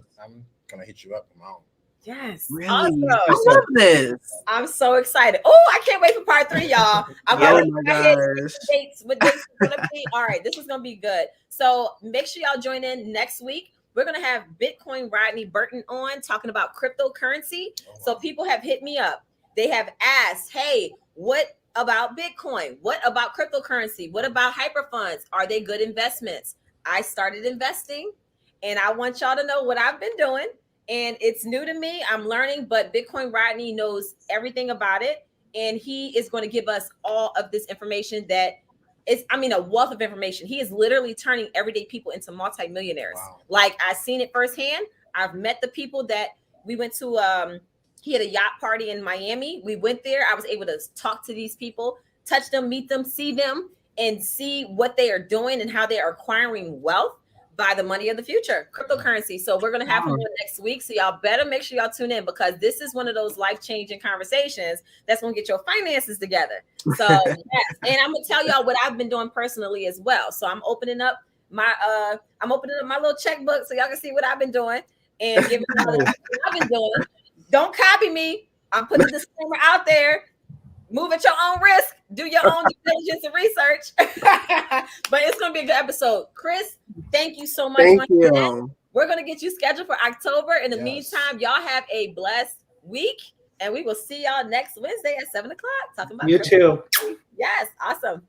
gonna hit you up tomorrow. Yes, really? Awesome. I love this. I'm so excited. Oh, I can't wait for part 3, y'all. I'm dates. What dates is gonna be? All right, this is gonna be good. So make sure y'all join in next week. We're going to have Bitcoin Rodney Burton on talking about cryptocurrency. So people have hit me up. They have asked, hey, what about Bitcoin? What about cryptocurrency? What about hyperfunds? Are they good investments? I started investing and I want y'all to know what I've been doing. And it's new to me. I'm learning, but Bitcoin Rodney knows everything about it. And he is going to give us all of this information that a wealth of information. He is literally turning everyday people into multimillionaires. Wow. Like I've seen it firsthand. I've met the people that we went to. He had a yacht party in Miami. We went there. I was able to talk to these people, touch them, meet them, see them. and see what they are doing and how they are acquiring wealth by the money of the future, cryptocurrency. So we're going to have him on next week. So y'all better make sure y'all tune in, because this is one of those life-changing conversations that's going to get your finances together. So yes. And I'm going to tell y'all what I've been doing personally as well. So I'm opening up my little checkbook so y'all can see what I've been doing and giving y'all what I've been doing. Don't copy me. I'm putting a disclaimer out there. Move at your own risk. Do your own due diligence and research. But it's going to be a good episode. Chris, thank you so much. Thank you. We're going to get you scheduled for October. In the meantime, y'all have a blessed week. And we will see y'all next Wednesday at 7 o'clock. Talking about you too. Yes, awesome.